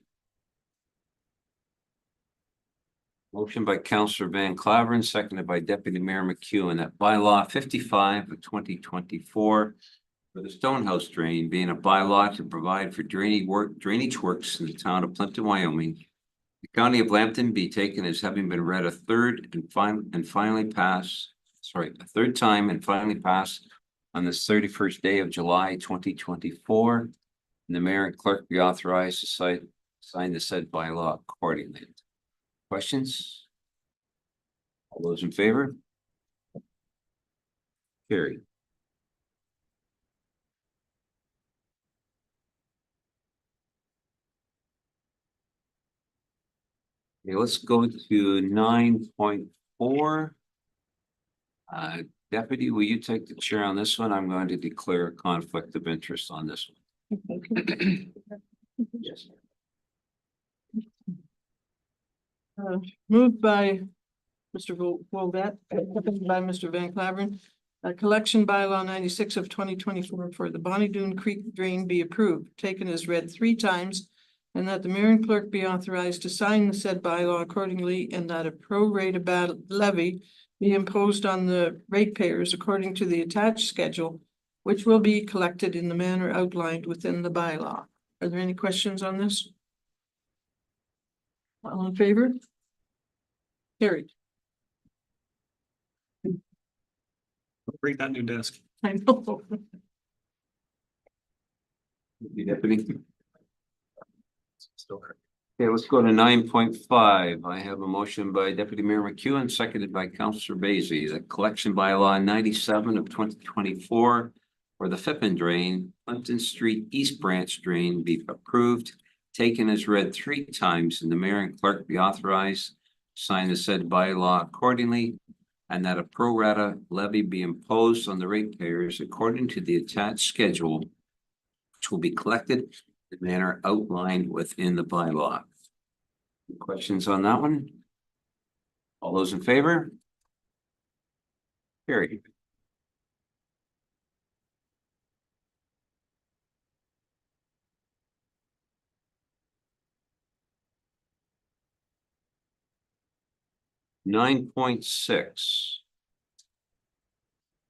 Motion by Councillor Van Claveren, seconded by Deputy Mayor McEwen, that bylaw 55 of 2024 for the Stonehouse drain being a bylaw to provide for drainage works in the town of Plympton, Wyoming, the county of Lambton be taken as having been read a third and finally passed, a third time and finally passed on this 31st day of July 2024, and the mayor and clerk be authorized to sign the said bylaw accordingly. Questions? All those in favor? Carried. Okay, let's go to 9.4. Deputy, will you take the chair on this one? I'm going to declare a conflict of interest on this one. Yes. Moved by Mr. Wilbet, seconded by Mr. Van Claveren. Collection bylaw 96 of 2024 for the Bonnie Doon Creek drain be approved, taken as read 3 times, and that the mayor and clerk be authorized to sign the said bylaw accordingly, and that a pro-rata levy be imposed on the ratepayers according to the attached schedule, which will be collected in the manner outlined within the bylaw. Are there any questions on this? All in favor? Carried. Break that new desk. I know. Deputy. Okay, let's go to 9.5. I have a motion by Deputy Mayor McEwen, seconded by Councillor Basie, that collection bylaw 97 of 2024 for the Fippen drain, Plympton Street East Branch drain be approved, taken as read 3 times, and the mayor and clerk be authorized to sign the said bylaw accordingly, and that a pro rata levy be imposed on the ratepayers according to the attached schedule, which will be collected in the manner outlined within the bylaw. Questions on that one? All those in favor? Carried. (9.6).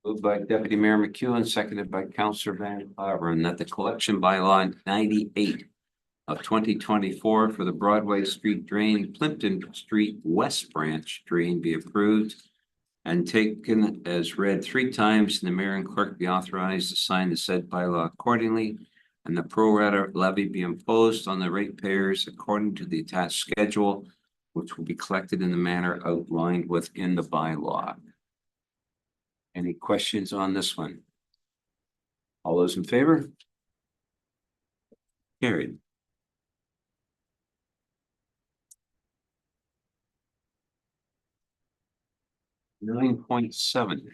Moved by Deputy Mayor McEwen, seconded by Councillor Van Claveren, that the collection bylaw 98 of 2024 for the Broadway Street Drain, Plympton Street West Branch Drain be approved and taken as read 3 times, and the mayor and clerk be authorized to sign the said bylaw accordingly, and the pro rata levy be imposed on the ratepayers according to the attached schedule, which will be collected in the manner outlined within the bylaw. Any questions on this one? All those in favor? Carried. Nine point seven.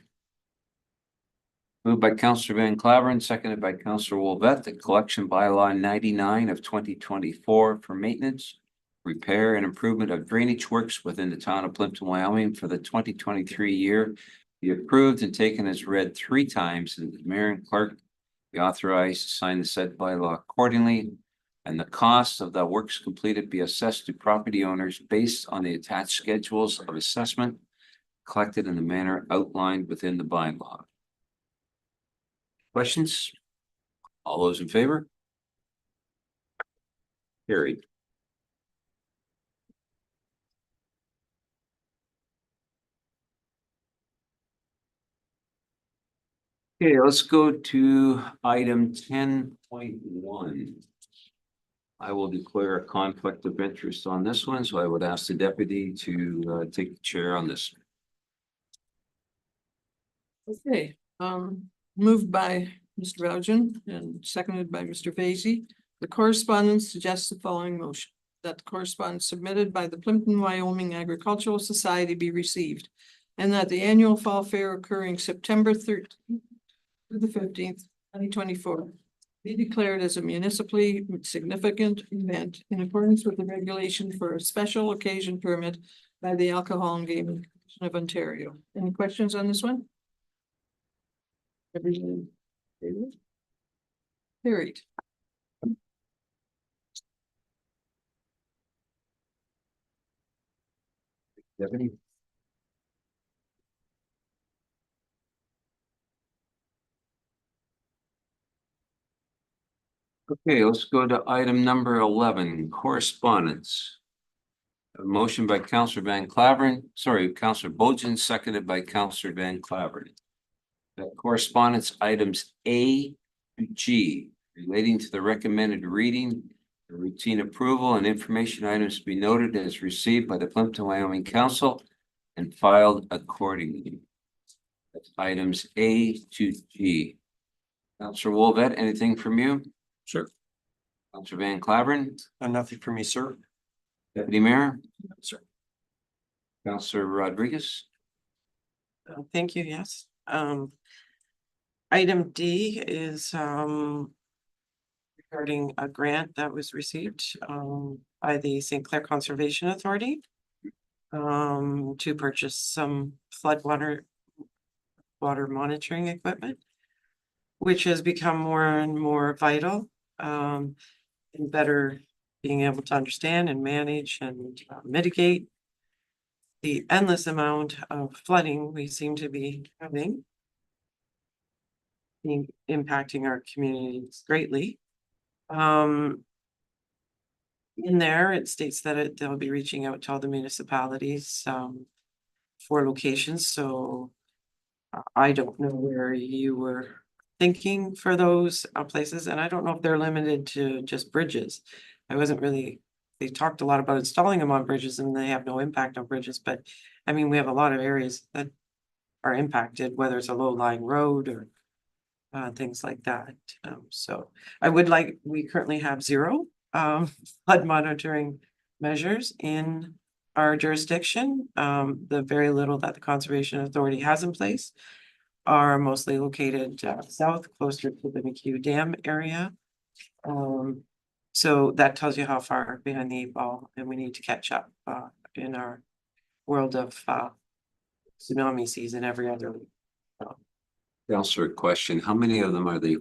Moved by Councillor Van Claveren, seconded by Councillor Wolvette, the collection bylaw 99 of 2024 for maintenance, repair and improvement of drainage works within the town of Plympton-Wyoming for the 2023 year be approved and taken as read 3 times, and the mayor and clerk be authorized to sign the said bylaw accordingly, and the cost of the works completed be assessed to property owners based on the attached schedules of assessment collected in the manner outlined within the bylaw. Questions? All those in favor? Carried. Okay, let's go to item 10.1. I will declare a conflict of interest on this one, so I would ask the deputy to take the chair on this. Okay, moved by Mr. Bougen and seconded by Mr. Vacy. The correspondence suggests the following motion: that the correspondence submitted by the Plympton-Wyoming Agricultural Society be received, and that the annual fall fair occurring September 13th to the 15th, 2024, be declared as a municipally significant event in accordance with the regulation for a special occasion permit by the Alcohol and Gaming Commission of Ontario. Any questions on this one? Everyone? Carried. Deputy? Okay, let's go to item number 11, correspondence. A motion by Councillor Van Claveren, Councillor Bougen, seconded by Councillor Van Claveren. That correspondence items A to G relating to the recommended reading, the routine approval, and information items to be noted as received by the Plympton-Wyoming Council and filed accordingly. That's items A to G. Councillor Wolvette, anything from you? Sure. Councillor Van Claveren? Nothing for me, sir. Deputy Mayor? Sir. Councillor Rodriguez? Thank you, yes. Item D is regarding a grant that was received by the St. Clair Conservation Authority to purchase some water monitoring equipment, which has become more and more vital in better being able to understand and manage and mitigate the endless amount of flooding we seem to be having, impacting our communities greatly. In there, it states that they'll be reaching out to all the municipalities for locations. So I don't know where you were thinking for those places, and I don't know if they're limited to just bridges. I wasn't really. They talked a lot about installing them on bridges, and they have no impact on bridges. But I mean, we have a lot of areas that are impacted, whether it's a low-lying road or things like that. So we currently have 0 flood monitoring measures in our jurisdiction. The very little that the Conservation Authority has in place are mostly located south, closer to the McHugh Dam area. So that tells you how far behind the 8 ball, and we need to catch up in our world of tsunami season every other week. Councillor, question, how many of them are they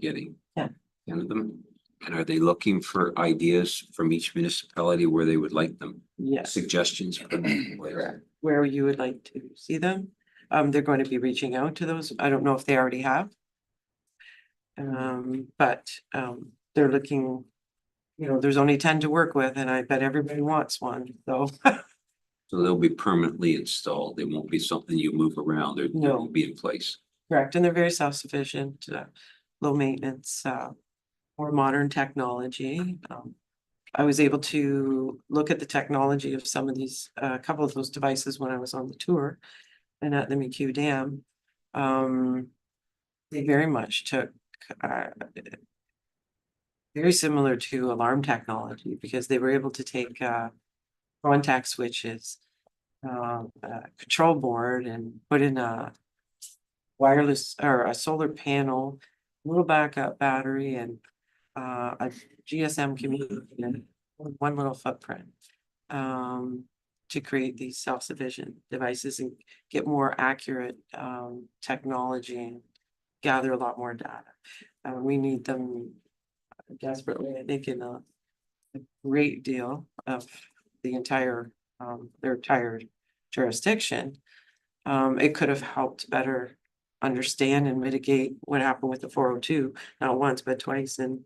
getting? 10. 10 of them? And are they looking for ideas from each municipality where they would like them? Yes. Suggestions from them? Where you would like to see them. they're going to be reaching out to those. I don't know if they already have. But they're looking, you know, there's only 10 to work with, and I bet everybody wants one, so. So they'll be permanently installed. They won't be something you move around. They No. will be in place. Correct, and they're very self-sufficient, low maintenance, more modern technology. I was able to look at the technology of some of these, a couple of those devices when I was on the tour and at the McHugh Dam. They very much took, very similar to alarm technology because they were able to take, contact switches, a control board and put in a wireless or a solar panel, little backup battery and a GSM communicator, one little footprint. To create these self-sufficient devices and get more accurate technology and gather a lot more data. We need them desperately, I think, in a great deal of the entire their entire jurisdiction. It could have helped better understand and mitigate what happened with the 402, not once, but twice in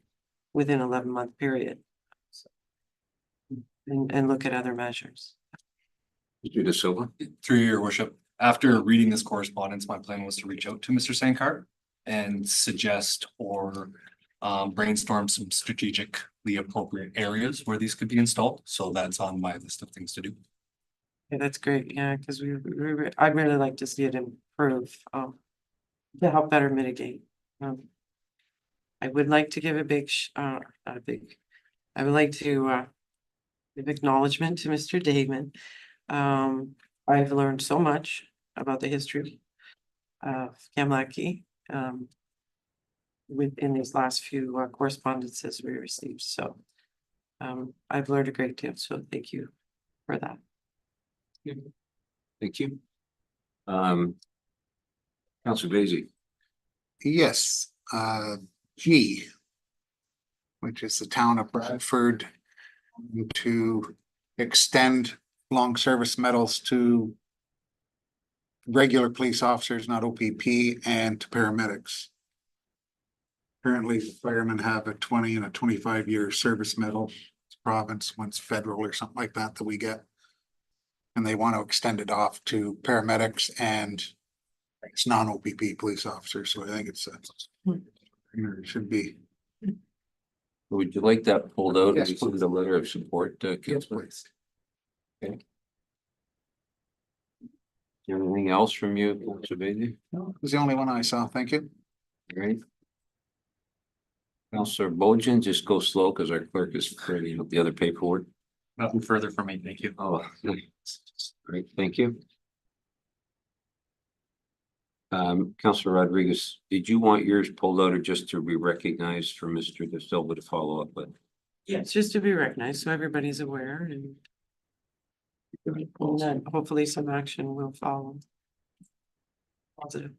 within 11-month period. So, and look at other measures. Mr. De Silva. Through your worship, after reading this correspondence, my plan was to reach out to Mr. Sankar and suggest or brainstorm some strategically appropriate areas where these could be installed. So that's on my list of things to do. Yeah, that's great. Yeah, because I'd really like to see it improve to help better mitigate. I would like to give a big, not a big, I would like to give acknowledgement to Mr. Damon. I've learned so much about the history of Kamlaki within these last few correspondences we received. So I've learned a great deal. So thank you for that. Thank you. Councilor Basie. Yes, G, which is the town of Bradford, to extend long service medals to regular police officers, not OPP, and to paramedics. Currently, firemen have a 20 and a 25-year service medal. It's province, once federal or something like that we get. And they want to extend it off to paramedics and it's non-OPP police officers, so I think it's it should be. Would you like that pulled out? Yes, and send a letter of support, Councilor? Please. Okay. Anything else from you, Councilor Basie? No, it was the only one I saw. Thank you. Great. Councilor Bojan, just go slow because our clerk is creating the other paperwork. Nothing further from me. Thank you. Oh, great, thank you. Councilor Rodriguez, did you want yours pulled out or just to be recognized for Mr. De Silva to follow up with? Yeah, it's just to be recognized so everybody's aware and then hopefully some action will follow. Positive.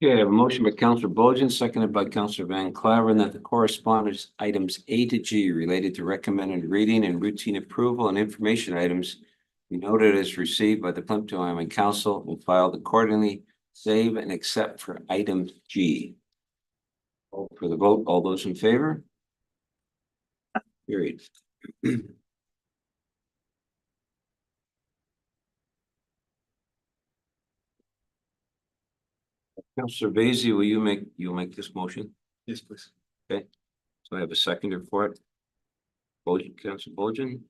Okay, I have a motion by Councilor Bojan, seconded by Councilor Van Claveren, that the correspondence items A to G related to recommended reading and routine approval and information items be noted as received by the Plympton-Wyoming Council and filed accordingly, save and accept for item G. For the vote, all those in favor? Carried. Councilor Basie, will you'll make this motion? Yes, please. Okay, so I have a seconder for it. Bojan, Councilor Bojan.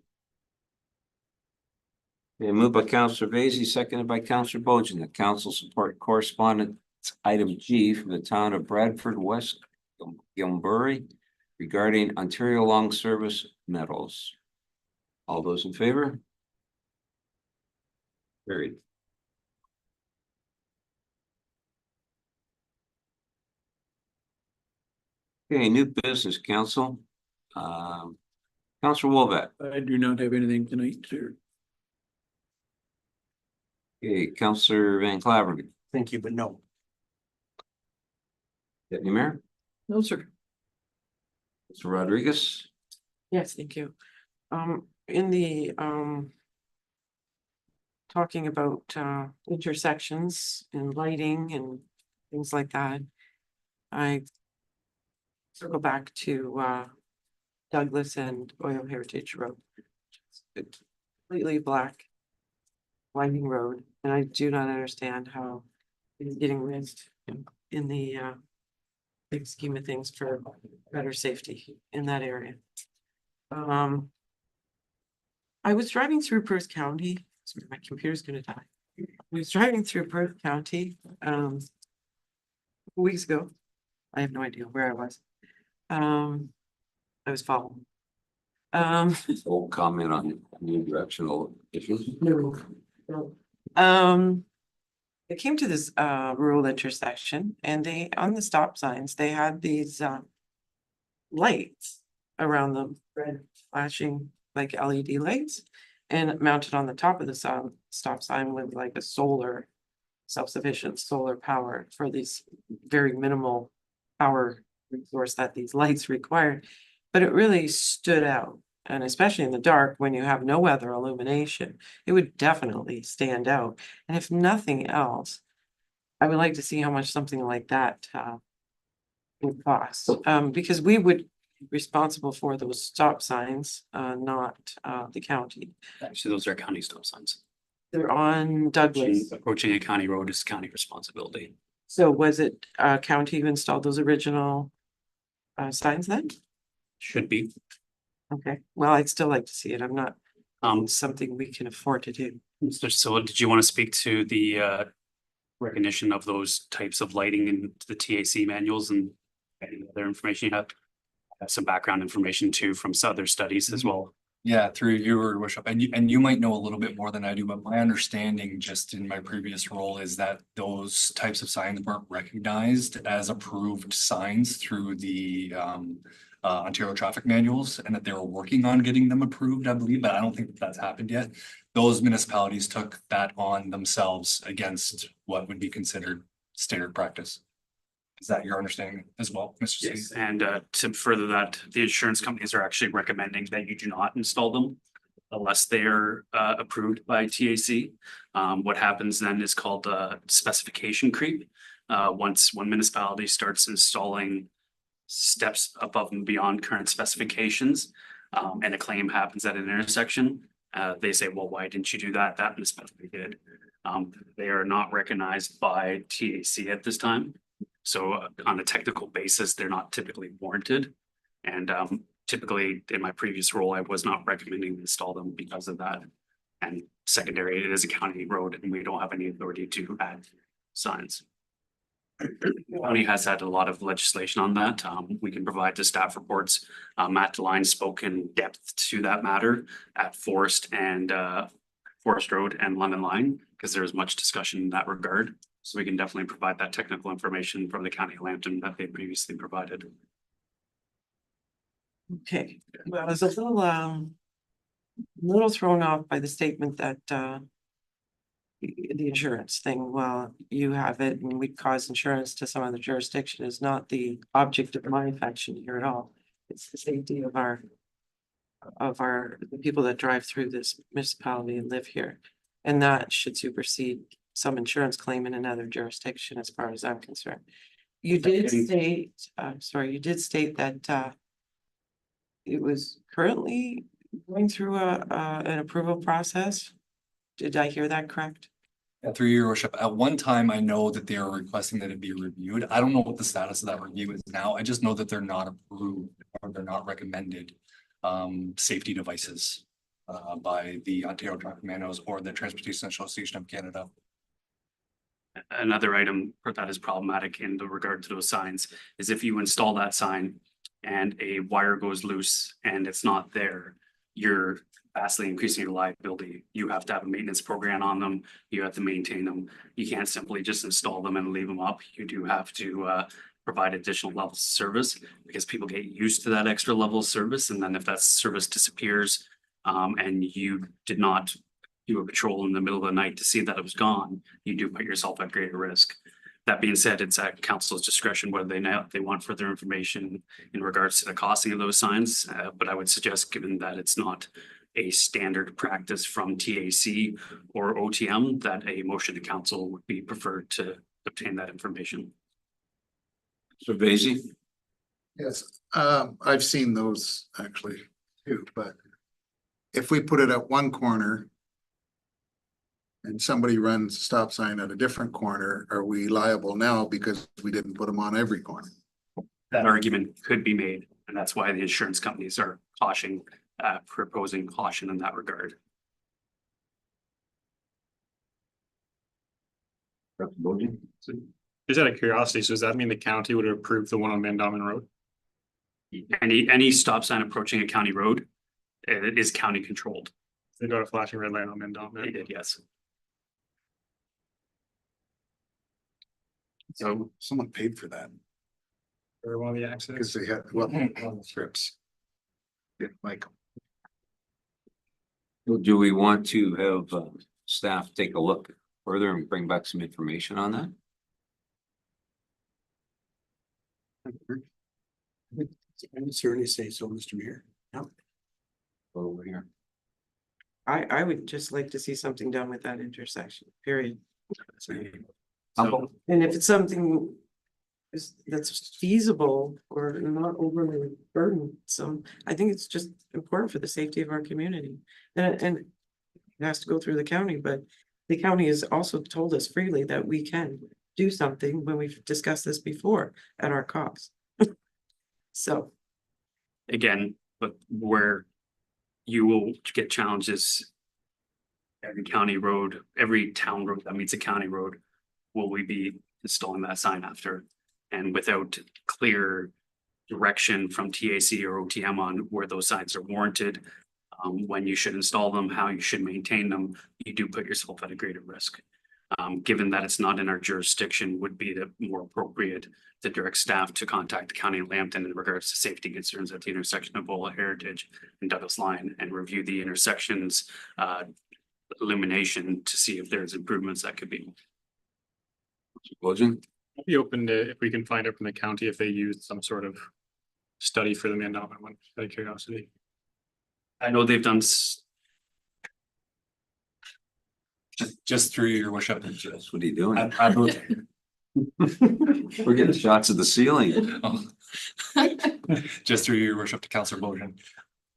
Okay, moved by Councilor Basie, seconded by Councilor Bojan, that council support correspondence item G from the town of Bradford, West Gilmbury regarding Ontario Long Service medals. All those in favor? Carried. Okay, new business, council. Counselor Wolvat. I do not have anything tonight, sir. Okay, Counselor Van Claveren. Thank you, but no. Deputy Mayor. No, sir. Mr. Rodriguez. Yes, thank you. In the, talking about, intersections and lighting and things like that, I circle back to, Douglas and Oil Heritage Road. It's completely black winding road, and I do not understand how it's getting missed in the, big scheme of things for better safety in that area. I was driving through Perth County. Sorry, my computer's gonna die. I was driving through Perth County, weeks ago. I have no idea where I was. I was following. Won't comment on new directional issues. No. I came to this rural intersection, and they, on the stop signs, they had these lights around them, red flashing like LED lights, and mounted on the top of the stop sign with like a solar, self-sufficient solar power for these very minimal power resource that these lights require. But it really stood out, and especially in the dark when you have no other illumination, it would definitely stand out. And if nothing else, I would like to see how much something like that would cost, because we would be responsible for those stop signs, not the county. Actually, those are county stop signs. They're on Douglas. Approaching a county road is county responsibility. So was it county who installed those original signs then? Should be. Okay, well, I'd still like to see it. I'm not something we can afford to do. So did you want to speak to the recognition of those types of lighting in the TAC manuals and any other information you have? I have some background information too from some other studies as well. Yeah, through your worship, and you might know a little bit more than I do, but my understanding just in my previous role is that those types of signs weren't recognized as approved signs through the Ontario traffic manuals, and that they were working on getting them approved, I believe, but I don't think that's happened yet. Those municipalities took that on themselves against what would be considered standard practice. Is that your understanding as well, Mr. C? Yes, and to further that, the insurance companies are actually recommending that you do not install them unless they're approved by TAC. What happens then is called specification creep. Once one municipality starts installing steps above and beyond current specifications, and a claim happens at an intersection, they say, well, why didn't you do that? That municipality did. They are not recognized by TAC at this time. So on a technical basis, they're not typically warranted. And typically in my previous role, I was not recommending to install them because of that. And secondary, it is a county road and we don't have any authority to add signs. The county has had a lot of legislation on that. We can provide the staff reports. Matt DeLine spoke in depth to that matter at Forest Road and London Line, because there was much discussion in that regard. So we can definitely provide that technical information from the County of Lambton that they previously provided. Okay, well, I was a little thrown off by the statement that the insurance thing, well, you have it and we cause insurance to some other jurisdiction is not the object of my affection here at all. It's the safety of the people that drive through this municipality and live here. And that should supersede some insurance claim in another jurisdiction as far as I'm concerned. You did state, you did state that it was currently going through an approval process. Did I hear that correct? Through your worship, at one time, I know that they are requesting that it be reviewed. I don't know what the status of that review is now. I just know that they're not approved or they're not recommended safety devices by the Ontario Traffic Manuals or the Transportation Association of Canada. Another item that is problematic in the regard to those signs is if you install that sign and a wire goes loose and it's not there, you're vastly increasing your liability. You have to have a maintenance program on them. You have to maintain them. You can't simply just install them and leave them up. You do have to provide additional levels of service because people get used to that extra level of service. And then if that service disappears, and you did not do a patrol in the middle of the night to see that it was gone, you do put yourself at greater risk. That being said, it's at council's discretion whether they want further information in regards to the costing of those signs. But I would suggest, given that it's not a standard practice from TAC or OTM, that a motion to council would be preferred to obtain that information. So Vacy, Yes, I've seen those actually too, but if we put it at one corner and somebody runs a stop sign at a different corner, are we liable now because we didn't put them on every corner? That argument could be made, and that's why the insurance companies are proposing caution in that regard. Just out of curiosity, so does that mean the county would approve the one on Mandamin Road? Any stop sign approaching a county road, it is county controlled. They got a flashing red light on Mandamin. They did, yes. So someone paid for that Or one of the because accidents. they had, well, on the strips. Didn't like them. do we want to have staff take a look further and bring back some information on that? I would certainly say so, Mr. Mayor. Over here. I would just like to see something done with that intersection, period. So And if it's something that's feasible or not overly burdensome, I think it's just important for the safety of our community. And it has to go through the county, but the county has also told us freely that we can do something when we've discussed this before at our cost. So. again, but where you will get challenges. Every county road, every town road that meets a county road, will we be installing that sign after? And without clear direction from TAC or OTM on where those signs are warranted, when you should install them, how you should maintain them, you do put yourself at a greater risk. Given that it's not in our jurisdiction, would be the more appropriate to direct staff to contact the County of Lambton in regards to safety concerns at the intersection of Bola Heritage and Douglas Line, and review the intersections illumination to see if there's improvements that could be. Wilson? I'd be open to, if we can find out from the county if they used some sort of study for the Mandamin one, out of curiosity. I know they've done Just through your worship. That's what are you doing? I believe- We're getting shots of the ceiling. Just through your worship to Councillor Bojan.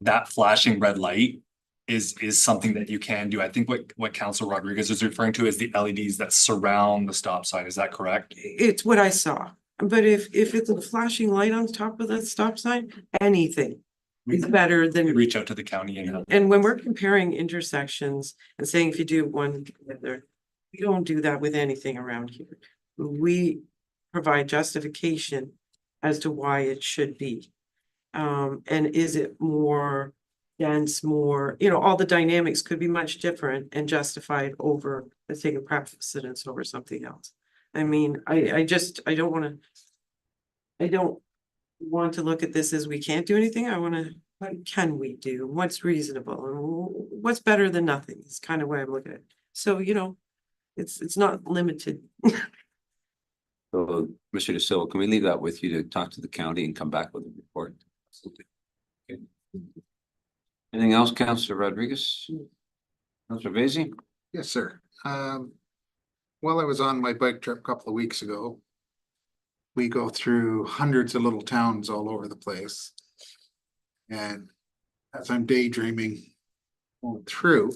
That flashing red light is something that you can do. I think what Councillor Rodriguez is referring to is the LEDs that surround the stop sign. Is that correct? It's what I saw, but if it's a flashing light on top of that stop sign, anything is better than. Reach out to the county and And when we're comparing intersections and saying if you do one together, we don't do that with anything around here. We provide justification as to why it should be. And is it more dense, more, all the dynamics could be much different and justified over, let's take a precedence over something else. I mean, I don't want to look at this as we can't do anything. I want to, what can we do? What's reasonable? And what's better than nothing? It's kind of where I'm looking at it. So, it's not limited. So, Mr. De Silva, can we leave that with you to talk to the county and come back with a report? Absolutely. Okay. Anything else, Councillor Rodriguez? Councillor Vacy? Yes, sir. While I was on my bike trip a couple of weeks ago, we go through hundreds of little towns all over the place. And as I'm daydreaming going through,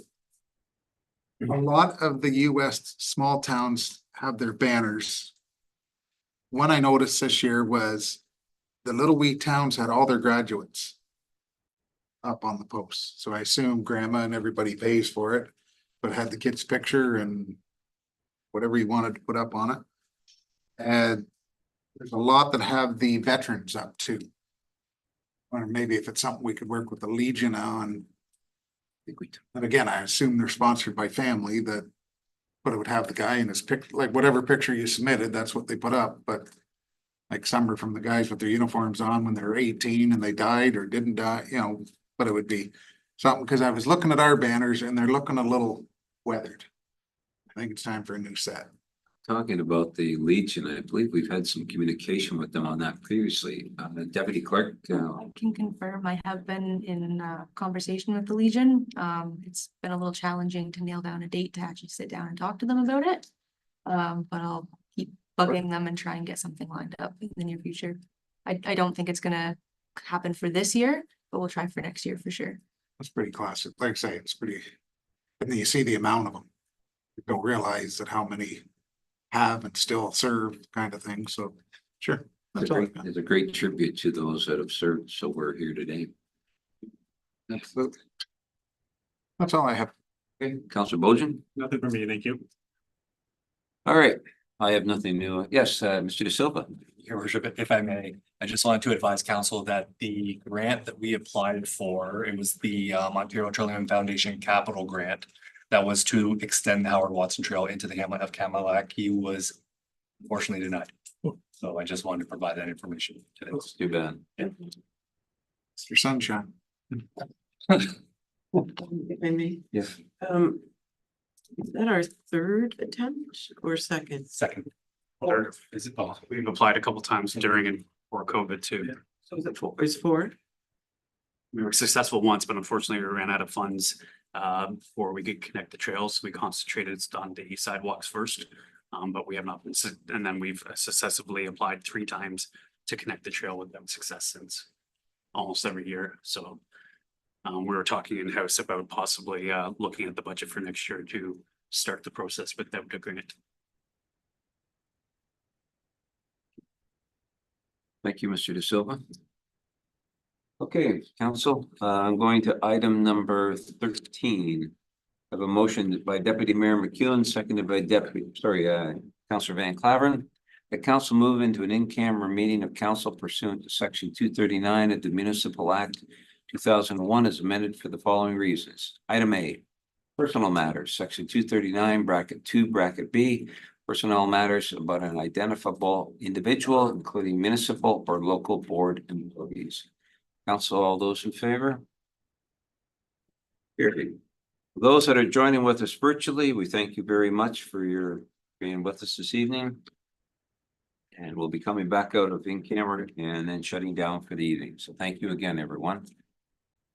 a lot of the US small towns have their banners. One I noticed this year was the little wee towns had all their graduates up on the posts. So I assume grandma and everybody pays for it, but had the kid's picture and whatever you wanted to put up on it. And there's a lot that have the veterans up too. Or maybe if it's something we could work with the Legion on. And again, I assume they're sponsored by family that, but it would have the guy in his pic, like whatever picture you submitted, that's what they put up, but like some are from the guys with their uniforms on when they were 18 and they died or didn't die, you know, but it would be something, because I was looking at our banners and they're looking a little weathered. I think it's time for a new set. Talking about the Legion, I believe we've had some communication with them on that previously. Deputy Clerk, I can confirm I have been in conversation with the Legion. It's been a little challenging to nail down a date to actually sit down and talk to them about it. But I'll keep bugging them and try and get something lined up in the near future. I don't think it's gonna happen for this year, but we'll try for next year for sure. It's pretty classic. Like I say, it's pretty, and then you see the amount of them. You don't realize that how many have and still serve kind of thing. So sure. That's all. it's a great tribute to those that have served, so we're here today. Absolutely. That's all I have. Okay, Councilor Bojan? Nothing for me, thank you. All right, I have nothing new. Yes, Mr. De Silva. Your worship, if I may, I just wanted to advise council that the grant that we applied for, it was the Ontario Petroleum Foundation Capital Grant. That was to extend the Howard Watson Trail into the hamlet of Camelback. He was unfortunately denied. So I just wanted to provide that information today. That's too bad. Mr. Sunshine. If I may. Yes. Is that our third attempt or second? Second. Third, is it, well, we've applied a couple times during and before COVID too. So is it four? Is four? We were successful once, but unfortunately we ran out of funds before we could connect the trails. We concentrated on the sidewalks first. But we have not been, and then we've successively applied 3 times to connect the trail with them success since almost every year. So we were talking in-house about possibly looking at the budget for next year to start the process without a grant. Thank you, Mr. De Silva. Okay, council, I'm going to item number 13. I have a motion by Deputy Mayor McEwen, seconded by Councillor Van Claveren. The council move into an in-camera meeting of council pursuant to section 239 of the Municipal Act 2001 as amended for the following reasons. Item A, personal matters, section 239, bracket 2, bracket B, personnel matters about an identifiable individual, including municipal or local board employees. Council, all those in favor? Carried. Those that are joining with us virtually, we thank you very much for your being with us this evening. And we'll be coming back out of in camera and then shutting down for the evening. So thank you again, everyone.